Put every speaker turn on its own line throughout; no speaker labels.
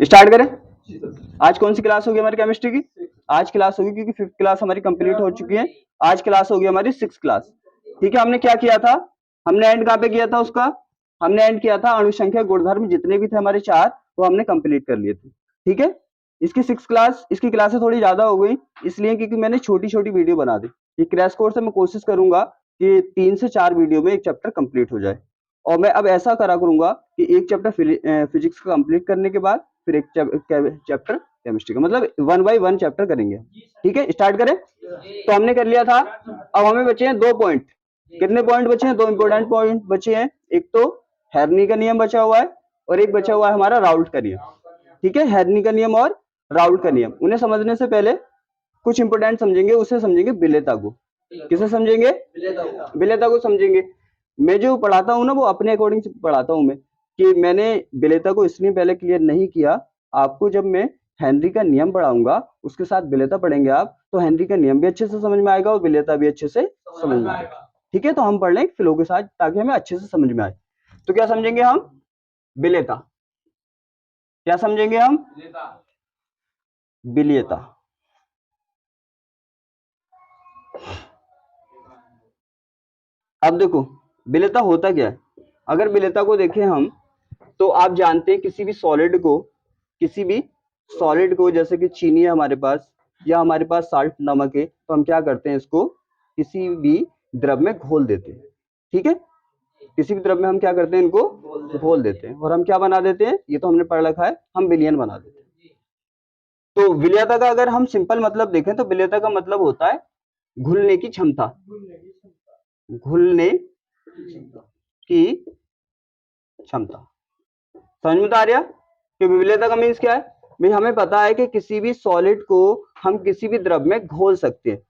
Start करें। आज कौन सी क्लास होगी हमारी केमिस्ट्री की? आज क्लास होगी, क्योंकि 5th क्लास हमारी कंप्लीट हो चुकी है। आज क्लास होगी हमारी 6th क्लास। ठीक है, हमने क्या किया था? हमने एंड कहाँ पे किया था उसका? हमने एंड किया था अणुसंख्या गुणधर्म जितने भी थे हमारे 4, वो हमने कंप्लीट कर लिए थे। ठीक है, इसकी 6th क्लास, इसकी क्लासेस थोड़ी ज्यादा हो गई इसलिए क्योंकि मैंने छोटी छोटी वीडियो बना दी। ये क्रैश कोर्स है, मैं कोशिश करूंगा कि 3 से 4 वीडियो में एक चैप्टर कंप्लीट हो जाए। और मैं अब ऐसा करा करूंगा कि एक चैप्टर फिजिक्स का कंप्लीट करने के बाद फिर एक चैप्टर केमिस्ट्री का, मतलब 1 बाय 1 चैप्टर करेंगे। ठीक है, स्टार्ट करें। तो हमने कर लिया था। अब हमें बचे हैं 2 पॉइंट। कितने पॉइंट बचे हैं? 2 इंपॉर्टेंट पॉइंट बचे हैं। एक तो हेर्नी का नियम बचा हुआ है और एक बचा हुआ है हमारा राउल्ट का नियम। ठीक है, हेर्नी का नियम और राउल्ट का नियम। उन्हें समझने से पहले कुछ इंपोर्टेंट समझेंगे, उसे समझेंगे विलेयता को। किसे समझेंगे? विलेयता को समझेंगे। मैं जो पढ़ाता हूँ ना, वो अपने अकॉर्डिंग पढ़ाता हूँ मैं, कि मैंने विलेयता को इसलिए पहले क्लियर नहीं किया। आपको जब मैं हेनरी का नियम पढ़ाऊंगा उसके साथ विलेयता पढ़ेंगे आप, तो हेनरी का नियम भी अच्छे से समझ में आएगा और विलेयता भी अच्छे से समझ में आएगा। ठीक है, तो हम पढ़ लें फ्लो के साथ ताकि हमें अच्छे से समझ में आए। तो क्या समझेंगे हम? विलेयता। क्या समझेंगे हम? विलेयता। अब देखो विलेयता होता क्या है। अगर विलेयता को देखें हम, तो आप जानते हैं किसी भी सॉलिड को जैसे कि चीनी है हमारे पास या हमारे पास साल्ट नमक है, तो हम क्या करते हैं, इसको किसी भी द्रव में घोल देते हैं। ठीक है, किसी भी द्रव में हम क्या करते हैं, इनको घोल देते हैं और हम क्या बना देते हैं, ये तो हमने पढ़ रखा है, हम विलयन बना देते हैं। तो विलेयता का अगर हम सिंपल मतलब देखें तो विलेयता का मतलब होता है घुलने की क्षमता। घुलने की क्षमता। समझ में तो आ रहा कि विलेयता का मीन्स क्या है? भाई हमें पता है कि किसी भी सॉलिड को हम किसी भी द्रव में घोल सकते हैं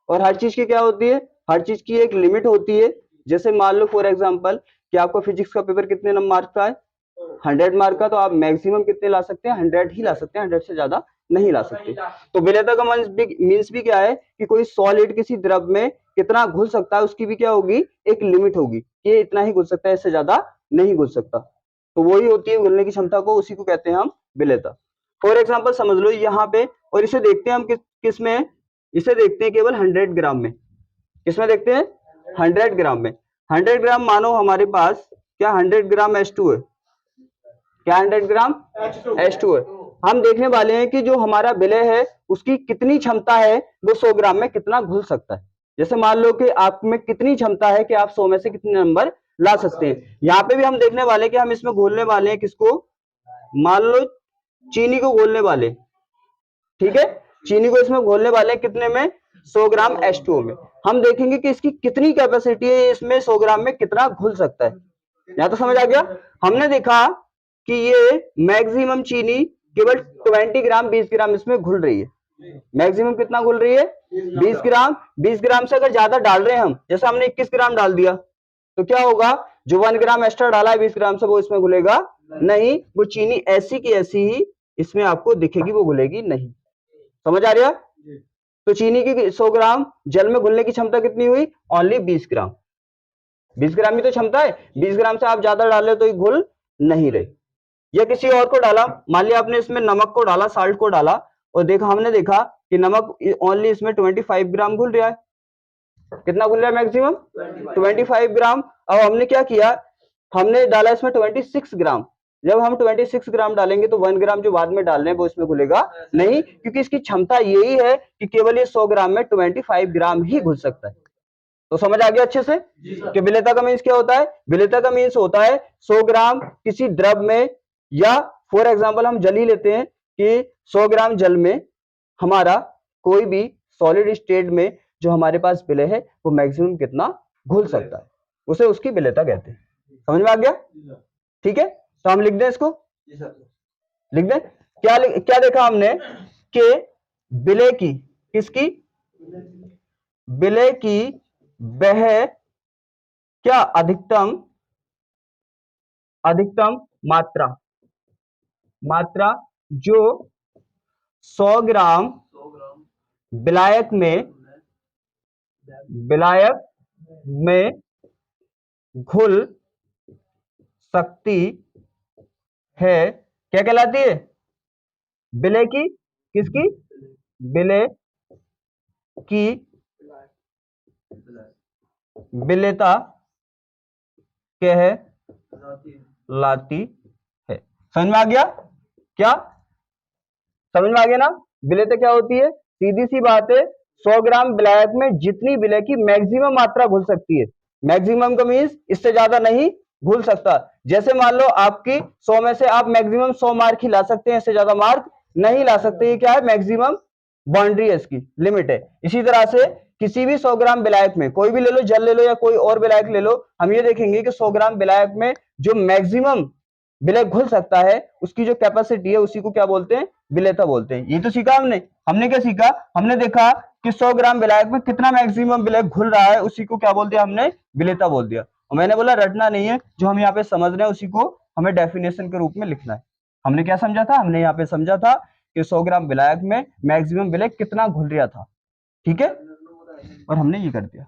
और हर चीज की क्या होती है, हर चीज की एक लिमिट होती है। जैसे मान लो फॉर एग्जांपल कि आपको फिजिक्स का पेपर कितने नंबर मार्क का है? 100 मार्क का, तो आप मैक्सिमम कितने ला सकते हैं? 100 ही ला सकते हैं, 100 से ज्यादा नहीं ला सकते। तो विलेयता का मीन्स भी क्या है कि कोई सॉलिड किसी द्रव में कितना घुल सकता है, उसकी भी क्या होगी, एक लिमिट होगी, ये इतना ही घुल सकता है, इससे ज्यादा नहीं घुल सकता। तो वही होती है घुलने की क्षमता को, उसी को कहते हैं हम विलेयता। फॉर एग्जाम्पल समझ लो यहाँ पे, और इसे देखते हैं हम किस में, इसे देखते हैं केवल 100 ग्राम में। किसमें देखते हैं? 100 ग्राम में। 100 ग्राम मानो हमारे पास क्या 100 ग्राम H2 है? क्या 100 ग्राम H2 है? हम देखने वाले हैं कि जो हमारा विलेय है उसकी कितनी क्षमता है, वो 100 ग्राम में कितना घुल सकता है। जैसे मान लो कि आप में कितनी क्षमता है कि आप 100 में से कितने नंबर ला सकते हैं। यहाँ पे भी हम देखने वाले हैं कि हम इसमें घोलने वाले हैं किसको, मान लो चीनी को घोलने वाले। ठीक है, चीनी को इसमें घोलने वाले हैं कितने में? 100 ग्राम H2O में। हम देखेंगे कि इसकी कितनी कैपेसिटी है, इसमें 100 ग्राम में कितना घुल सकता है। यहां तो समझ आ गया। हमने देखा कि ये मैक्सिमम चीनी केवल 20 ग्राम 20 ग्राम इसमें घुल रही है। मैक्सिमम कितना घुल रही है? 20 ग्राम। 20 ग्राम से अगर ज्यादा डाल रहे हैं हम, जैसे हमने 21 ग्राम डाल दिया, तो क्या होगा, जो 1 ग्राम एक्स्ट्रा डाला है 20 ग्राम से, वो इसमें घुलेगा नहीं। वो चीनी ऐसी की ऐसी ही इसमें आपको दिखेगी, वो घुलेगी नहीं। समझ आ रहा? तो चीनी की 100 ग्राम जल में घुलने की क्षमता कितनी हुई? ओनली 20 ग्राम। 20 ग्राम ही तो क्षमता है, 20 ग्राम से आप ज्यादा डाले तो ये घुल नहीं रही। या किसी और को डाला, मान लिया आपने इसमें नमक को डाला, साल्ट को डाला, और देखा, हमने देखा कि नमक ओनली इसमें 25 ग्राम घुल रहा है। कितना घुल रहा है मैक्सिमम? 25 ग्राम। अब हमने क्या किया, हमने डाला इसमें 26 ग्राम। जब हम 26 ग्राम डालेंगे तो 1 ग्राम जो बाद में डाल रहे हैं वो इसमें घुलेगा नहीं, क्योंकि इसकी क्षमता यही है कि केवल ये 100 ग्राम में 25 ग्राम ही घुल सकता है। तो समझ आ गया अच्छे से कि विलेयता का मीन्स क्या होता है? विलेयता का मीन्स होता है 100 ग्राम किसी द्रव में, या फॉर एग्जांपल हम जल ही लेते हैं कि 100 ग्राम जल में हमारा कोई भी सॉलिड स्टेट में जो हमारे पास विलेय है वो मैक्सिमम कितना घुल सकता है, उसे उसकी विलेयता कहते हैं। समझ में आ गया? ठीक है, तो हम लिख दें इसको, लिख दें। क्या देखा हमने कि विलेय की, किसकी? विलेय की वह क्या अधिकतम मात्रा, मात्रा जो 100 ग्राम विलायक में घुल सकती है, क्या कहलाती है? विलय की, किसकी? विलय की विलेयता कहलाती है। समझ में आ गया? क्या समझ में आ गया ना? विलेयता क्या होती है? सीधी सी बात है, 100 ग्राम विलायक में जितनी विलय की मैक्सिमम मात्रा घुल सकती है, मैक्सिमम का मीन्स इससे ज्यादा नहीं घुल सकता। जैसे मान लो आपकी 100 में से आप मैक्सिमम 100 मार्क ही ला सकते हैं, इससे ज्यादा मार्क नहीं ला सकते। ये क्या है? मैक्सिमम बाउंड्री है, इसकी लिमिट है। इसी तरह से किसी भी 100 ग्राम विलायक में, कोई भी ले लो, जल ले लो या कोई और विलायक ले लो, हम ये देखेंगे कि 100 ग्राम विलायक में जो मैक्सिमम विलय घुल सकता है, उसकी जो कैपेसिटी है, उसी को क्या बोलते हैं? विलेयता बोलते हैं। ये तो सीखा हमने। हमने क्या सीखा? हमने देखा कि 100 ग्राम विलायक में कितना मैक्सिमम विलय घुल रहा है, उसी को क्या बोल दिया हमने? विलेयता बोल दिया। और मैंने बोला रटना नहीं है, जो हम यहाँ पे समझ रहे हैं उसी को हमें डेफिनेशन के रूप में लिखना है। हमने क्या समझा था? हमने यहाँ पे समझा था कि 100 ग्राम विलायक में मैक्सिमम विलय कितना घुल रहा था, ठीक है, और हमने ये कर दिया।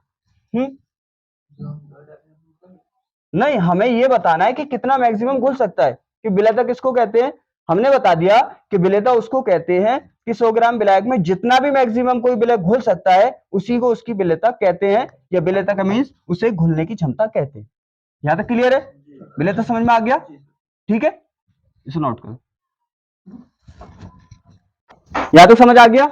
नहीं, हमें ये बताना है कि कितना मैक्सिमम घुल सकता है, कि विलेयता किसको कहते हैं? हमने बता दिया कि विलेयता उसको कहते हैं कि 100 ग्राम विलायक में जितना भी मैक्सिमम कोई विलय घुल सकता है, उसी को उसकी विलेयता कहते हैं, या विलेयता का मीन्स उसे घुलने की क्षमता कहते हैं। यहां तक क्लियर है? विलेयता समझ में आ गया? ठीक है, इसे नोट करो। या तो समझ आ गया?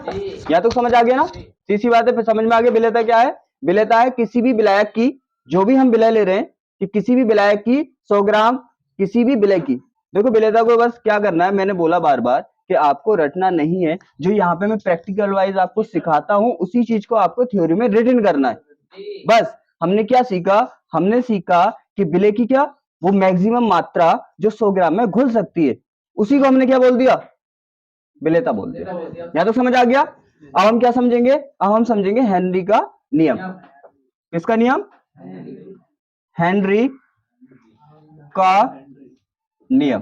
या तो समझ आ गया ना? सीधी बात है, फिर समझ में आ गया विलेयता क्या है? विलेयता है किसी भी विलायक की, जो भी हम विलय ले रहे हैं, कि किसी भी विलायक की 100 ग्राम किसी भी विलय की, देखो विलेयता को बस क्या करना है, मैंने बोला बार बार कि आपको रटना नहीं है, जो यहाँ पे मैं प्रैक्टिकल वाइज आपको सिखाता हूं उसी चीज को आपको थ्योरी में रिटन करना है। बस हमने क्या सीखा? हमने सीखा कि विलय की क्या, वो मैक्सिमम मात्रा जो 100 ग्राम में घुल सकती है, उसी को हमने क्या बोल दिया? विलेयता बोल दिया। यहाँ तो समझ आ गया? अब हम क्या समझेंगे? अब हम समझेंगे हेनरी का नियम। किसका नियम? हेनरी का नियम।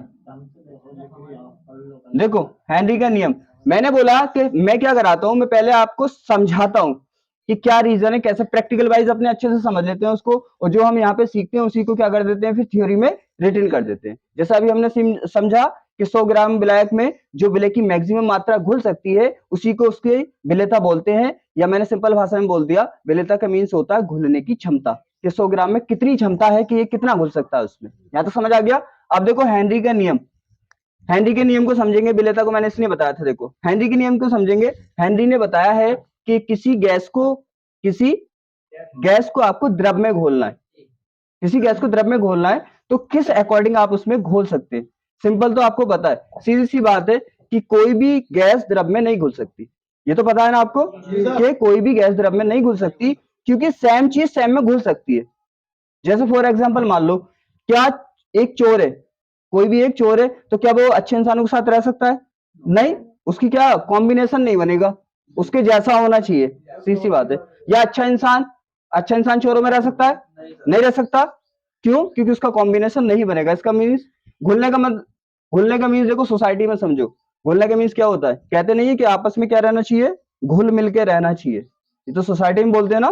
देखो हेनरी का नियम, मैंने बोला कि मैं क्या कराता हूं, मैं पहले आपको समझाता हूं कि क्या रीजन है, कैसे प्रैक्टिकल वाइज अपने अच्छे से समझ लेते हैं उसको, और जो हम यहाँ पे सीखते हैं उसी को क्या कर देते हैं, फिर थ्योरी में रिटन कर देते हैं। जैसा अभी हमने समझा कि 100 ग्राम विलायक में जो विलय की मैक्सिमम मात्रा घुल सकती है, उसी को उसकी विलेयता बोलते हैं, या मैंने सिंपल भाषा में बोल दिया, विलेयता का मीन्स होता है घुलने की क्षमता, कि 100 ग्राम में कितनी क्षमता है कि ये कितना घुल सकता है उसमें। यहाँ तो समझ आ गया? अब देखो हेनरी का नियम, हेनरी के नियम को समझेंगे, विलेयता को मैंने इसलिए बताया था। देखो हेनरी के नियम को समझेंगे। हेनरी ने बताया है कि किसी गैस को आपको द्रव में घोलना है, किसी गैस को द्रव में घोलना है, तो किस अकॉर्डिंग आप उसमें घोल सकते हैं? सिंपल तो आपको पता है, सीधी सी बात है कि कोई भी गैस द्रव में नहीं घुल सकती। ये तो पता है ना आपको कि कोई भी गैस द्रव में नहीं घुल सकती, क्योंकि सेम चीज सेम में घुल सकती है। जैसे फॉर एग्जांपल मान लो, क्या एक चोर है, कोई भी एक चोर है, तो क्या वो अच्छे इंसानों के साथ रह सकता है? नहीं, उसकी क्या कॉम्बिनेशन नहीं बनेगा, उसके जैसा होना चाहिए, सीधी सी बात है। या अच्छा इंसान चोरों में रह सकता है? नहीं रह सकता। क्यों? क्योंकि उसका कॉम्बिनेशन नहीं बनेगा। इसका मीन्स घुलने का मत घुलने का मीन्स देखो सोसाइटी में समझो, घुलने का मीन्स क्या होता है? कहते नहीं है कि आपस में क्या रहना चाहिए? घुल मिल के रहना चाहिए। ये तो सोसाइटी में बोलते हैं ना,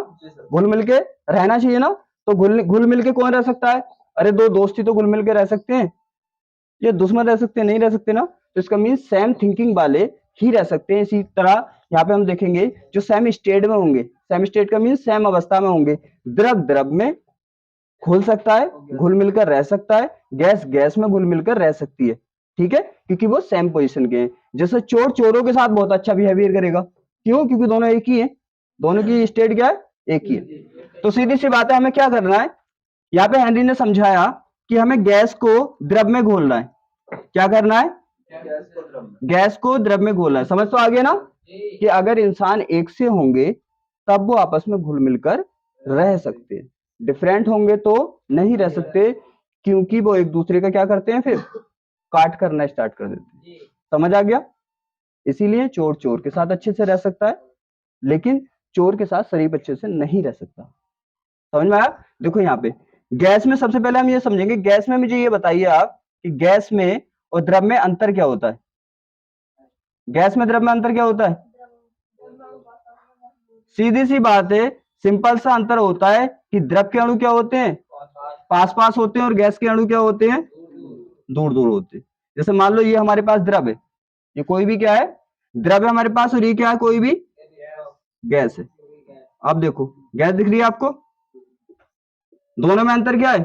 घुल मिल के रहना चाहिए ना। तो घुल मिल के कौन रह सकता है? अरे दो दोस्ती तो घुल मिल के रह सकते हैं, ये दुश्मन रह सकते हैं? नहीं रह सकते ना। तो इसका मीन सेम थिंकिंग वाले ही रह सकते हैं। इसी तरह यहाँ पे हम देखेंगे जो सेम स्टेट में होंगे, सेम स्टेट का मीन सेम अवस्था में होंगे, द्रव द्रव में घुल सकता है, घुल मिलकर रह सकता है, गैस गैस में घुल मिलकर रह सकती है, ठीक है, क्योंकि वो सेम पोजीशन के हैं। जैसे चोर चोरों के साथ बहुत अच्छा बिहेवियर करेगा, क्यों? क्योंकि दोनों एक ही है, दोनों की स्टेट क्या है? एक ही है। तो सीधी सी बात है, हमें क्या करना है? यहाँ पे हेनरी ने समझाया कि हमें गैस को द्रव में घोलना है। क्या करना है? गैस को द्रव में घोलना है। समझ तो आ गया ना कि अगर इंसान एक से होंगे तब वो आपस में घुल मिलकर रह सकते हैं, डिफरेंट होंगे तो नहीं रह सकते, क्योंकि वो एक दूसरे का क्या करते हैं, फिर काट करना स्टार्ट कर देते हैं। समझ आ गया? इसीलिए चोर चोर के साथ अच्छे से रह सकता है, लेकिन चोर के साथ शरीफ अच्छे से नहीं रह सकता। समझ में आया? देखो यहाँ पे गैस में सबसे पहले हम ये समझेंगे, गैस में मुझे ये बताइए आप कि गैस में और द्रव में अंतर क्या होता है? गैस में द्रव में अंतर क्या होता है? सीधी सी बात है, सिंपल सा अंतर होता है कि द्रव के अणु क्या होते हैं? पास पास होते हैं और गैस के अणु क्या होते हैं, दूर दूर होते हैं। जैसे मान लो ये हमारे पास द्रव है, ये कोई भी क्या है, द्रव है हमारे पास, और ये क्या है, कोई भी गैस है। अब देखो गैस दिख रही है आपको, दोनों में अंतर क्या है,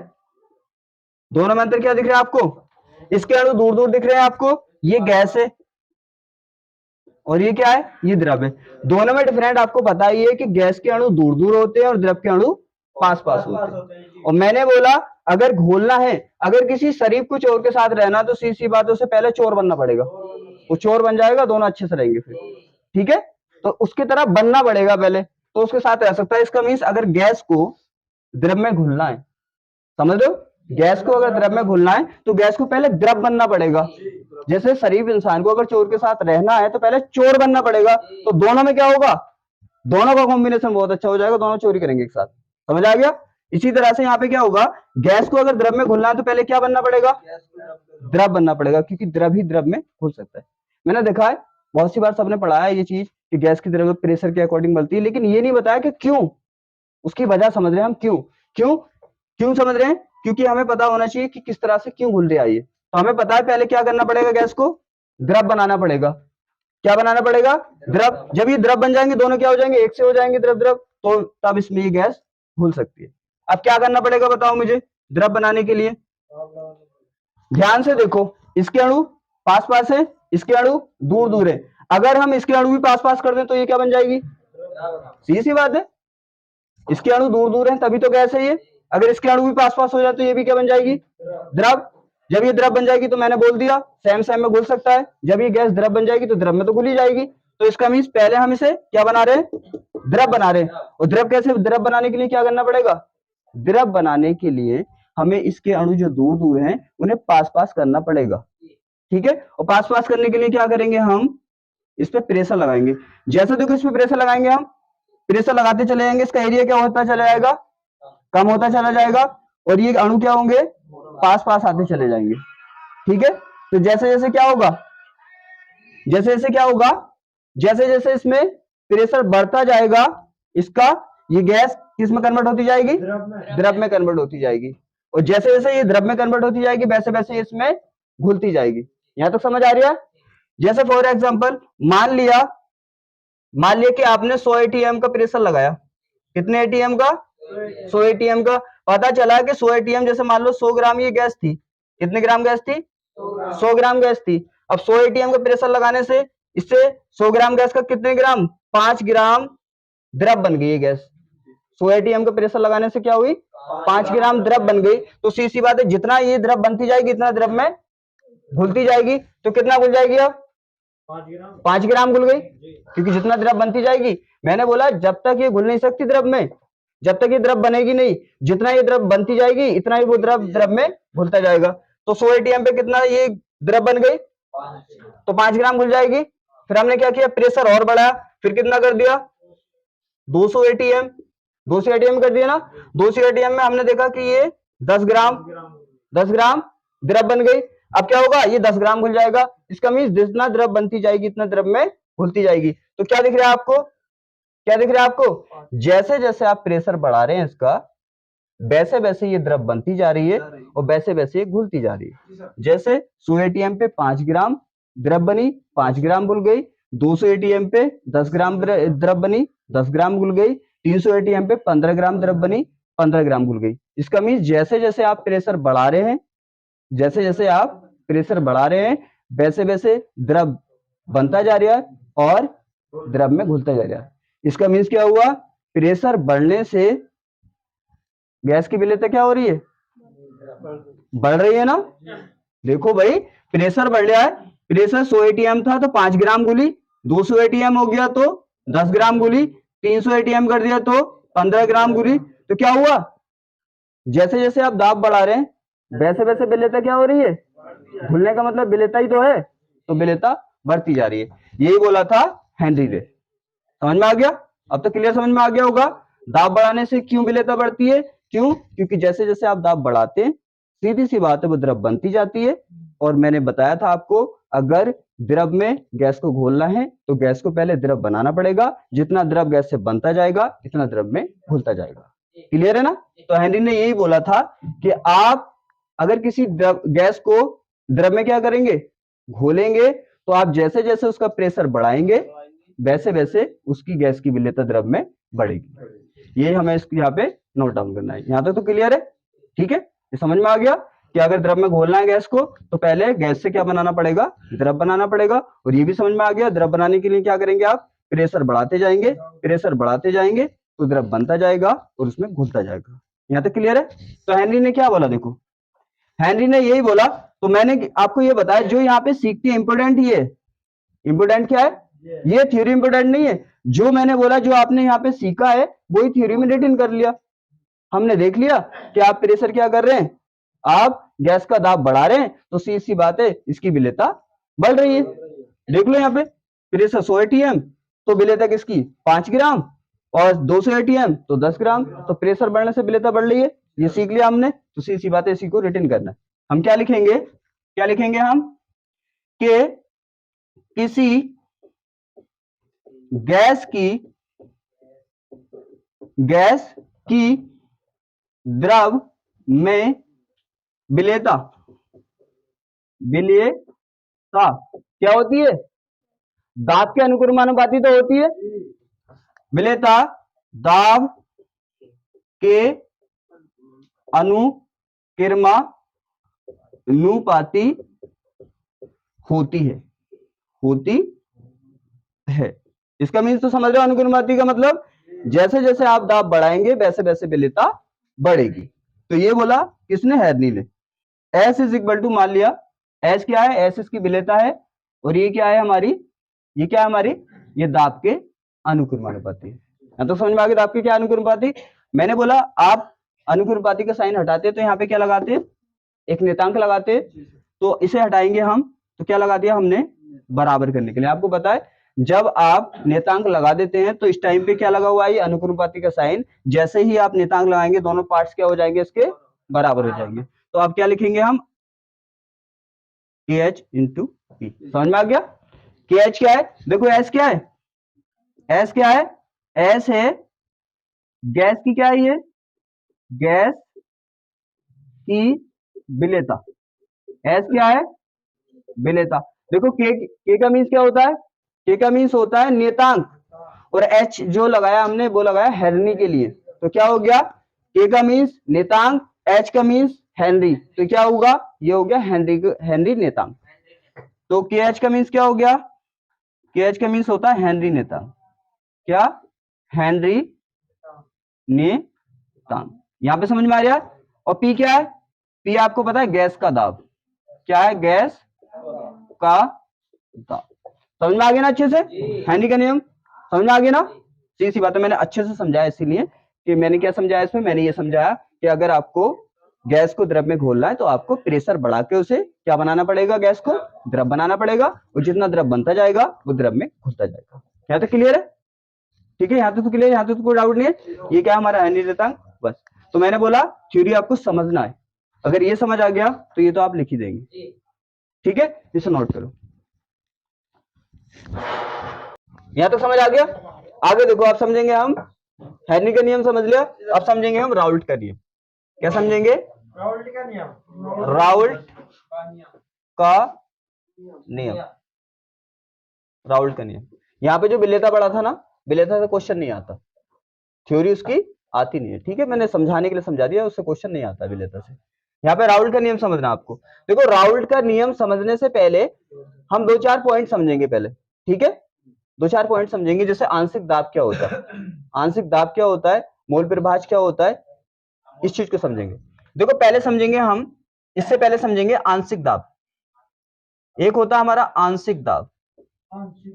दोनों में अंतर क्या दिख रहा है आपको, इसके अणु दूर दूर दिख रहे हैं आपको, ये गैस है और ये क्या है, ये द्रव है। दोनों में डिफरेंट आपको पता ही है कि गैस के अणु दूर दूर होते हैं और द्रव के अणु पास पास होते हैं। और मैंने बोला अगर घोलना है, अगर किसी शरीफ कुछ और के साथ रहना, तो सीधी बात है उसे पहले चोर बनना पड़ेगा, वो चोर बन जाएगा, दोनों अच्छे से रहेंगे फिर, ठीक है। तो उसकी तरह बनना पड़ेगा पहले, तो उसके साथ रह सकता है। इसका मीन्स अगर गैस को द्रव में घुलना है, समझ रहे हो, गैस को अगर द्रव में घुलना है तो गैस को पहले द्रव बनना पड़ेगा। जैसे शरीफ इंसान को अगर चोर के साथ रहना है तो पहले चोर बनना पड़ेगा, तो दोनों में क्या होगा, दोनों का कॉम्बिनेशन बहुत अच्छा हो जाएगा, दोनों चोरी करेंगे एक साथ, समझ आ गया। इसी तरह से यहाँ पे क्या होगा, गैस को अगर द्रव में घुलना है तो पहले क्या बनना पड़ेगा, द्रव बनना पड़ेगा, क्योंकि द्रव ही द्रव में घुल सकता है। मैंने देखा है बहुत सी बार सबने पढ़ा है ये चीज कि गैस की द्रव प्रेशर के अकॉर्डिंग बनती है, लेकिन ये नहीं बताया कि क्यों, उसकी वजह समझ रहे हैं हम, क्यों क्यों क्यों समझ रहे हैं, क्योंकि हमें पता होना चाहिए कि किस तरह से क्यों घुल रही है ये। तो हमें पता है पहले क्या करना पड़ेगा, गैस को द्रव बनाना पड़ेगा। क्या बनाना पड़ेगा, द्रव। जब ये द्रव बन जाएंगे दोनों क्या हो जाएंगे, एक से हो जाएंगे, द्रव द्रव, तो तब इसमें ये गैस घुल सकती है। अब क्या करना पड़ेगा बताओ मुझे द्रव बनाने के लिए, ध्यान से देखो, इसके अणु पास पास है, इसके अणु दूर दूर है। अगर हम इसके अणु भी पास पास कर दें तो ये क्या बन जाएगी, सीधी सी बात है, इसके अणु दूर दूर हैं तभी तो गैस है ये। अगर इसके अणु भी पास पास हो जाए तो ये भी क्या बन जाएगी, द्रव। जब ये द्रव बन जाएगी तो मैंने बोल दिया सेम सेम में घुल सकता है, जब ये गैस द्रव बन जाएगी तो द्रव में तो घुल ही जाएगी। तो इसका मीन्स पहले हम इसे क्या बना रहे हैं, द्रव बना रहे हैं। और द्रव कैसे, द्रव बनाने के लिए क्या करना पड़ेगा, द्रव बनाने के लिए हमें इसके अणु जो दूर दूर हैं उन्हें पास पास करना पड़ेगा, ठीक है। और पास पास करने के लिए क्या करेंगे, हम इस पे प्रेशर लगाएंगे। जैसे देखो इस पे प्रेशर लगाएंगे, हम प्रेशर लगाते चले जाएंगे, इसका एरिया क्या होता चला जाएगा, कम होता चला जाएगा, और ये अणु क्या होंगे, पास पास आते चले जाएंगे, ठीक है। तो जैसे जैसे क्या होगा, जैसे जैसे क्या होगा, जैसे जैसे इसमें प्रेशर बढ़ता जाएगा, इसका ये गैस किस में कन्वर्ट होती जाएगी, द्रव में कन्वर्ट होती जाएगी। और जैसे जैसे ये द्रव में कन्वर्ट होती जाएगी वैसे वैसे इसमें घुलती जाएगी। यहां तक समझ आ रही है। जैसे फॉर एग्जांपल मान लिया कि आपने 100 एटीएम का प्रेशर लगाया, कितने एटीएम का, 100 एटीएम का। पता चला कि 100 एटीएम, जैसे मान लो 100 ग्राम ये गैस थी, कितने ग्राम गैस थी, 100 ग्राम गैस थी। अब 100 एटीएम का प्रेशर लगाने से इससे 100 ग्राम गैस का कितने ग्राम, 5 ग्राम द्रव बन गई है गैस। 100 एटीएम का प्रेशर लगाने से क्या हुई, 5 ग्राम द्रव बन गई। तो सीधी बात है, जितना ये द्रव बनती जाएगी इतना द्रव में घुलती जाएगी। तो कितना घुल जाएगी, अब 5 ग्राम घुल गई, क्योंकि जितना द्रव बनती जाएगी। मैंने बोला जब तक ये घुल नहीं सकती द्रव में, जब तक ये द्रव बनेगी नहीं, जितना ये द्रव बनती जाएगी इतना ही वो द्रव में घुलता जाएगा। तो 100 एटीएम पे कितना ये द्रव बन गई, तो 5 ग्राम घुल जाएगी। फिर हमने क्या किया, प्रेशर और बढ़ाया, फिर कितना कर दिया, 200 एटीएम, 200 एटीएम कर दिया ना। 200 एटीएम में हमने देखा कि ये 10 ग्राम द्रव बन गई। अब क्या होगा, ये 10 ग्राम घुल जाएगा। इसका मीन्स जितना द्रव बनती जाएगी इतना द्रव में घुलती जाएगी। तो क्या दिख रहा है आपको, क्या दिख रहा है आपको, जैसे जैसे आप प्रेशर बढ़ा रहे हैं इसका, वैसे वैसे ये द्रव बनती जा रही है और वैसे वैसे ये घुलती जा रही है। जैसे 100 एटीएम पे 5 ग्राम द्रव बनी, 5 ग्राम घुल गई। 200 एटीएम पे 10 ग्राम द्रव बनी, 10 ग्राम घुल गई। 300 एटीएम पे 15 ग्राम द्रव बनी, 15 ग्राम घुल गई। इसका मीन्स जैसे जैसे आप प्रेशर बढ़ा रहे हैं, जैसे जैसे आप प्रेशर बढ़ा रहे हैं वैसे वैसे द्रव बनता जा रहा है और द्रव में घुलता जा रहा है। इसका मीन्स क्या हुआ, प्रेशर बढ़ने से गैस की विलेयता क्या हो रही है, बढ़ रही है ना। देखो भाई प्रेशर बढ़ रहा है, प्रेशर 100 एटीएम था तो 5 ग्राम घुली, 200 एटीएम हो गया तो 10 ग्राम घुली, 300 एटीएम कर दिया तो 15 ग्राम घुली। तो क्या हुआ, जैसे जैसे आप दाब बढ़ा रहे हैं वैसे वैसे विलेयता क्या हो रही है, घुलने का मतलब विलेयता ही तो है, तो विलेयता बढ़ती जा रही है। यही बोला था हेनरी ने। समझ में आ गया, अब तो क्लियर समझ में आ गया होगा दाब बढ़ाने से क्यों विलेयता बढ़ती है। क्यों, क्योंकि जैसे जैसे आप दाब बढ़ाते हैं सीधी सी बात है वो द्रव बनती जाती है। और मैंने बताया था आपको अगर द्रव में गैस को घोलना है तो गैस को पहले द्रव बनाना पड़ेगा, जितना द्रव गैस से बनता जाएगा इतना द्रव में घुलता जाएगा। क्लियर है ना? तो हेनरी ने यही बोला था कि आप अगर किसी गैस को द्रव में क्या करेंगे, घोलेंगे, तो आप जैसे जैसे उसका प्रेशर बढ़ाएंगे वैसे वैसे उसकी गैस की विलेयता द्रव में बढ़ेगी। ये हमें इसको यहाँ पे नोट डाउन करना है। यहाँ तक तो क्लियर है? ठीक है, ये समझ में आ गया कि अगर द्रव में घोलना है गैस को तो पहले गैस से क्या बनाना पड़ेगा, द्रव बनाना पड़ेगा। और ये भी समझ में आ गया द्रव बनाने के लिए क्या करेंगे, आप प्रेशर बढ़ाते जाएंगे, प्रेशर बढ़ाते जाएंगे तो द्रव बनता जाएगा और उसमें घुलता जाएगा। यहाँ तक क्लियर है? तो हेनरी ने क्या बोला, देखो हेनरी ने यही बोला। तो मैंने आपको ये बताया जो यहाँ पे सीखती है इंपोर्टेंट, ये इंपोर्टेंट क्या है, ये थ्योरी इंपोर्टेंट नहीं है। जो मैंने बोला, जो आपने यहाँ पे सीखा है वही थ्योरी में रिटन कर लिया। हमने देख लिया कि आप प्रेशर क्या कर रहे हैं, आप गैस का दाब बढ़ा रहे हैं, तो सी सी बात है इसकी विलेयता बढ़ रही है। देख लो यहाँ पे प्रेशर 100 एटीएम तो विलेयता किसकी 5 ग्राम, और 200 एटीएम तो 10 ग्राम। तो प्रेशर बढ़ने से विलेयता बढ़ रही है, ये सीख लिया हमने। तो सी सी बात है, इसी को रिटन करना है। हम क्या लिखेंगे, क्या लिखेंगे हम, कि किसी गैस की द्रव में विलेयता क्या होती है, दाब के अनुक्रमानुपाती तो होती है। विलेयता दाब के अनुक्रमानुपाती होती है। इसका मीन्स तो समझ रहे हो, अनुक्रमानुपाती का मतलब जैसे जैसे आप दाब बढ़ाएंगे वैसे वैसे विलेयता बढ़ेगी। तो ये बोला किसने, हेनरी ने। S इज इक्वल टू, मान लिया S क्या है, S इसकी विलेयता है, और ये क्या है हमारी, ये क्या है हमारी, ये दाब के अनुक्रमानुपाती है। तो समझ में आ गया दाब के क्या अनुक्रमानुपाती। मैंने बोला आप अनुक्रमानुपाती का साइन हटाते तो यहाँ पे क्या लगाते, एक नियतांक लगाते। तो इसे हटाएंगे हम, तो क्या लगा दिया हमने, बराबर करने के लिए। आपको पता है जब आप नियतांक लगा देते हैं तो इस टाइम पे क्या लगा हुआ है, अनुक्रमानुपाती का साइन। जैसे ही आप नियतांक लगाएंगे दोनों पार्ट्स क्या हो जाएंगे, इसके बराबर हो जाएंगे। तो आप क्या लिखेंगे, हम KH इंटू पी। समझ में आ गया, KH क्या है, देखो S क्या है, S क्या है, S है गैस की, क्या है ये, गैस की विलेयता। S क्या है, विलेयता। देखो K का मीन्स क्या होता है, K का मीन्स होता है नियतांक, और H जो लगाया हमने वो लगाया हेनरी के लिए। तो क्या हो गया, K का मीन्स नियतांक, H का मीन्स हेनरी, तो क्या होगा, ये हो गया हेनरी नियतांक। तो KH का मीन्स क्या हो गया, KH का मीन्स होता है हेनरी नियतांक, क्या, हेनरी नियतांक। यहां पे समझ में आ रहा है। और P क्या है, P आपको पता है गैस का दाब, क्या है, गैस का दाब। समझ में आ गया ना अच्छे से, हेनरी का नियम समझ में आ गया ना। सी बात है, मैंने अच्छे से समझाया, इसीलिए कि मैंने क्या समझाया इसमें, मैंने ये समझाया कि अगर आपको गैस को द्रव में घोलना है तो आपको प्रेशर बढ़ा के उसे क्या बनाना पड़ेगा, गैस को द्रव बनाना पड़ेगा, और जितना द्रव बनता जाएगा वो द्रव में घुलता जाएगा। यहाँ तक क्लियर है? ठीक है, यहाँ तक तो क्लियर, यहाँ तक तो कोई डाउट नहीं है। ये क्या हमारा हेनरी नियतांक, बस। तो मैंने बोला थ्योरी आपको समझना है, अगर ये समझ आ गया तो ये तो आप लिख ही देंगे। ठीक है, इसे नोट करो। यहां तक समझ आ गया। आगे देखो, आप समझेंगे हम हेनरी का नियम समझ लिया, अब समझेंगे हम राउल्ट का नियम। क्या समझेंगे, राउल्ट का नियम, राउल्ट का नियम, राउल्ट का नियम। यहाँ पे जो विलेयता बढ़ा था ना, विलेयता से क्वेश्चन नहीं आता, थ्योरी उसकी आती नहीं है। ठीक है, मैंने समझाने के लिए समझा दिया, उससे क्वेश्चन नहीं आता विलेयता से। यहाँ पे राउल्ट का नियम समझना आपको। देखो राउल्ट का नियम समझने से पहले हम 2-4 पॉइंट समझेंगे पहले। ठीक है, 2-4 पॉइंट समझेंगे, जैसे आंशिक दाब क्या होता है, आंशिक दाब क्या होता है, मोल प्रभाज क्या होता है, इस चीज को समझेंगे। देखो पहले समझेंगे हम, इससे पहले समझेंगे आंशिक दाब। एक होता है हमारा आंशिक दाब, आंशिक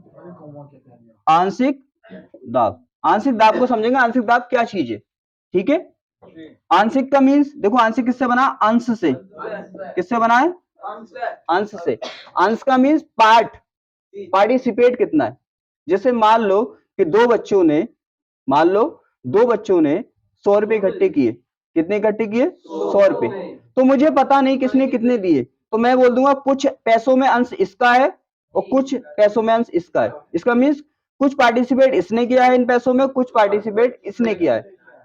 दाब, आंशिक दाब को समझेंगे, आंशिक दाब क्या चीज है। ठीक है, आंशिक का मीन्स देखो, आंशिक किससे बना, अंश से। किससे बना है, अंश से। अंश का मीन्स पार्ट, पार्टिसिपेट कितना है। जैसे मान लो कि दो बच्चों ने 100 रुपए इकट्ठे किए। कितने इकट्ठे किए, 100 रुपए। तो मुझे पता नहीं किसने कितने दिए, तो मैं बोल दूंगा कुछ पैसों में अंश इसका है और कुछ पैसों में अंश इसका है। इसका मीन्स कुछ पार्टिसिपेट इसने किया है इन पैसों में, कुछ पार्टिसिपेट इसने किया है।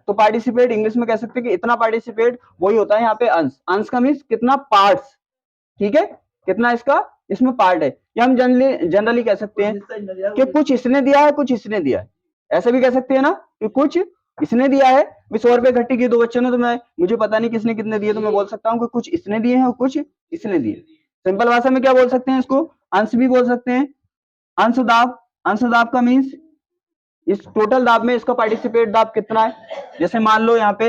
तो पार्टिसिपेट इंग्लिश में कह सकते हैं कि इतना पार्टिसिपेट वही होता है यहाँ पे अंश। अंश का मीन्स कितना पार्ट्स, ठीक है, कितना इसका इसमें पार्ट है। या हम जनरली कह सकते हैं कि कुछ इसने दिया है कुछ इसने दिया है, ऐसा भी कह सकते हैं ना कि कुछ इसने दिया है। 100 रुपए इकट्ठे किए दो बच्चों ने, तो मैं मुझे पता नहीं किसने कितने दिए, तो मैं बोल सकता हूँ कि कुछ इसने दिए हैं और कुछ इसने दिए। सिंपल भाषा में क्या बोल सकते हैं इसको, अंश भी बोल सकते हैं। अंशदाब, अंशदाब का मीन्स इस टोटल दाब में इसका पार्टिसिपेट दाब कितना है। जैसे मान लो यहाँ पे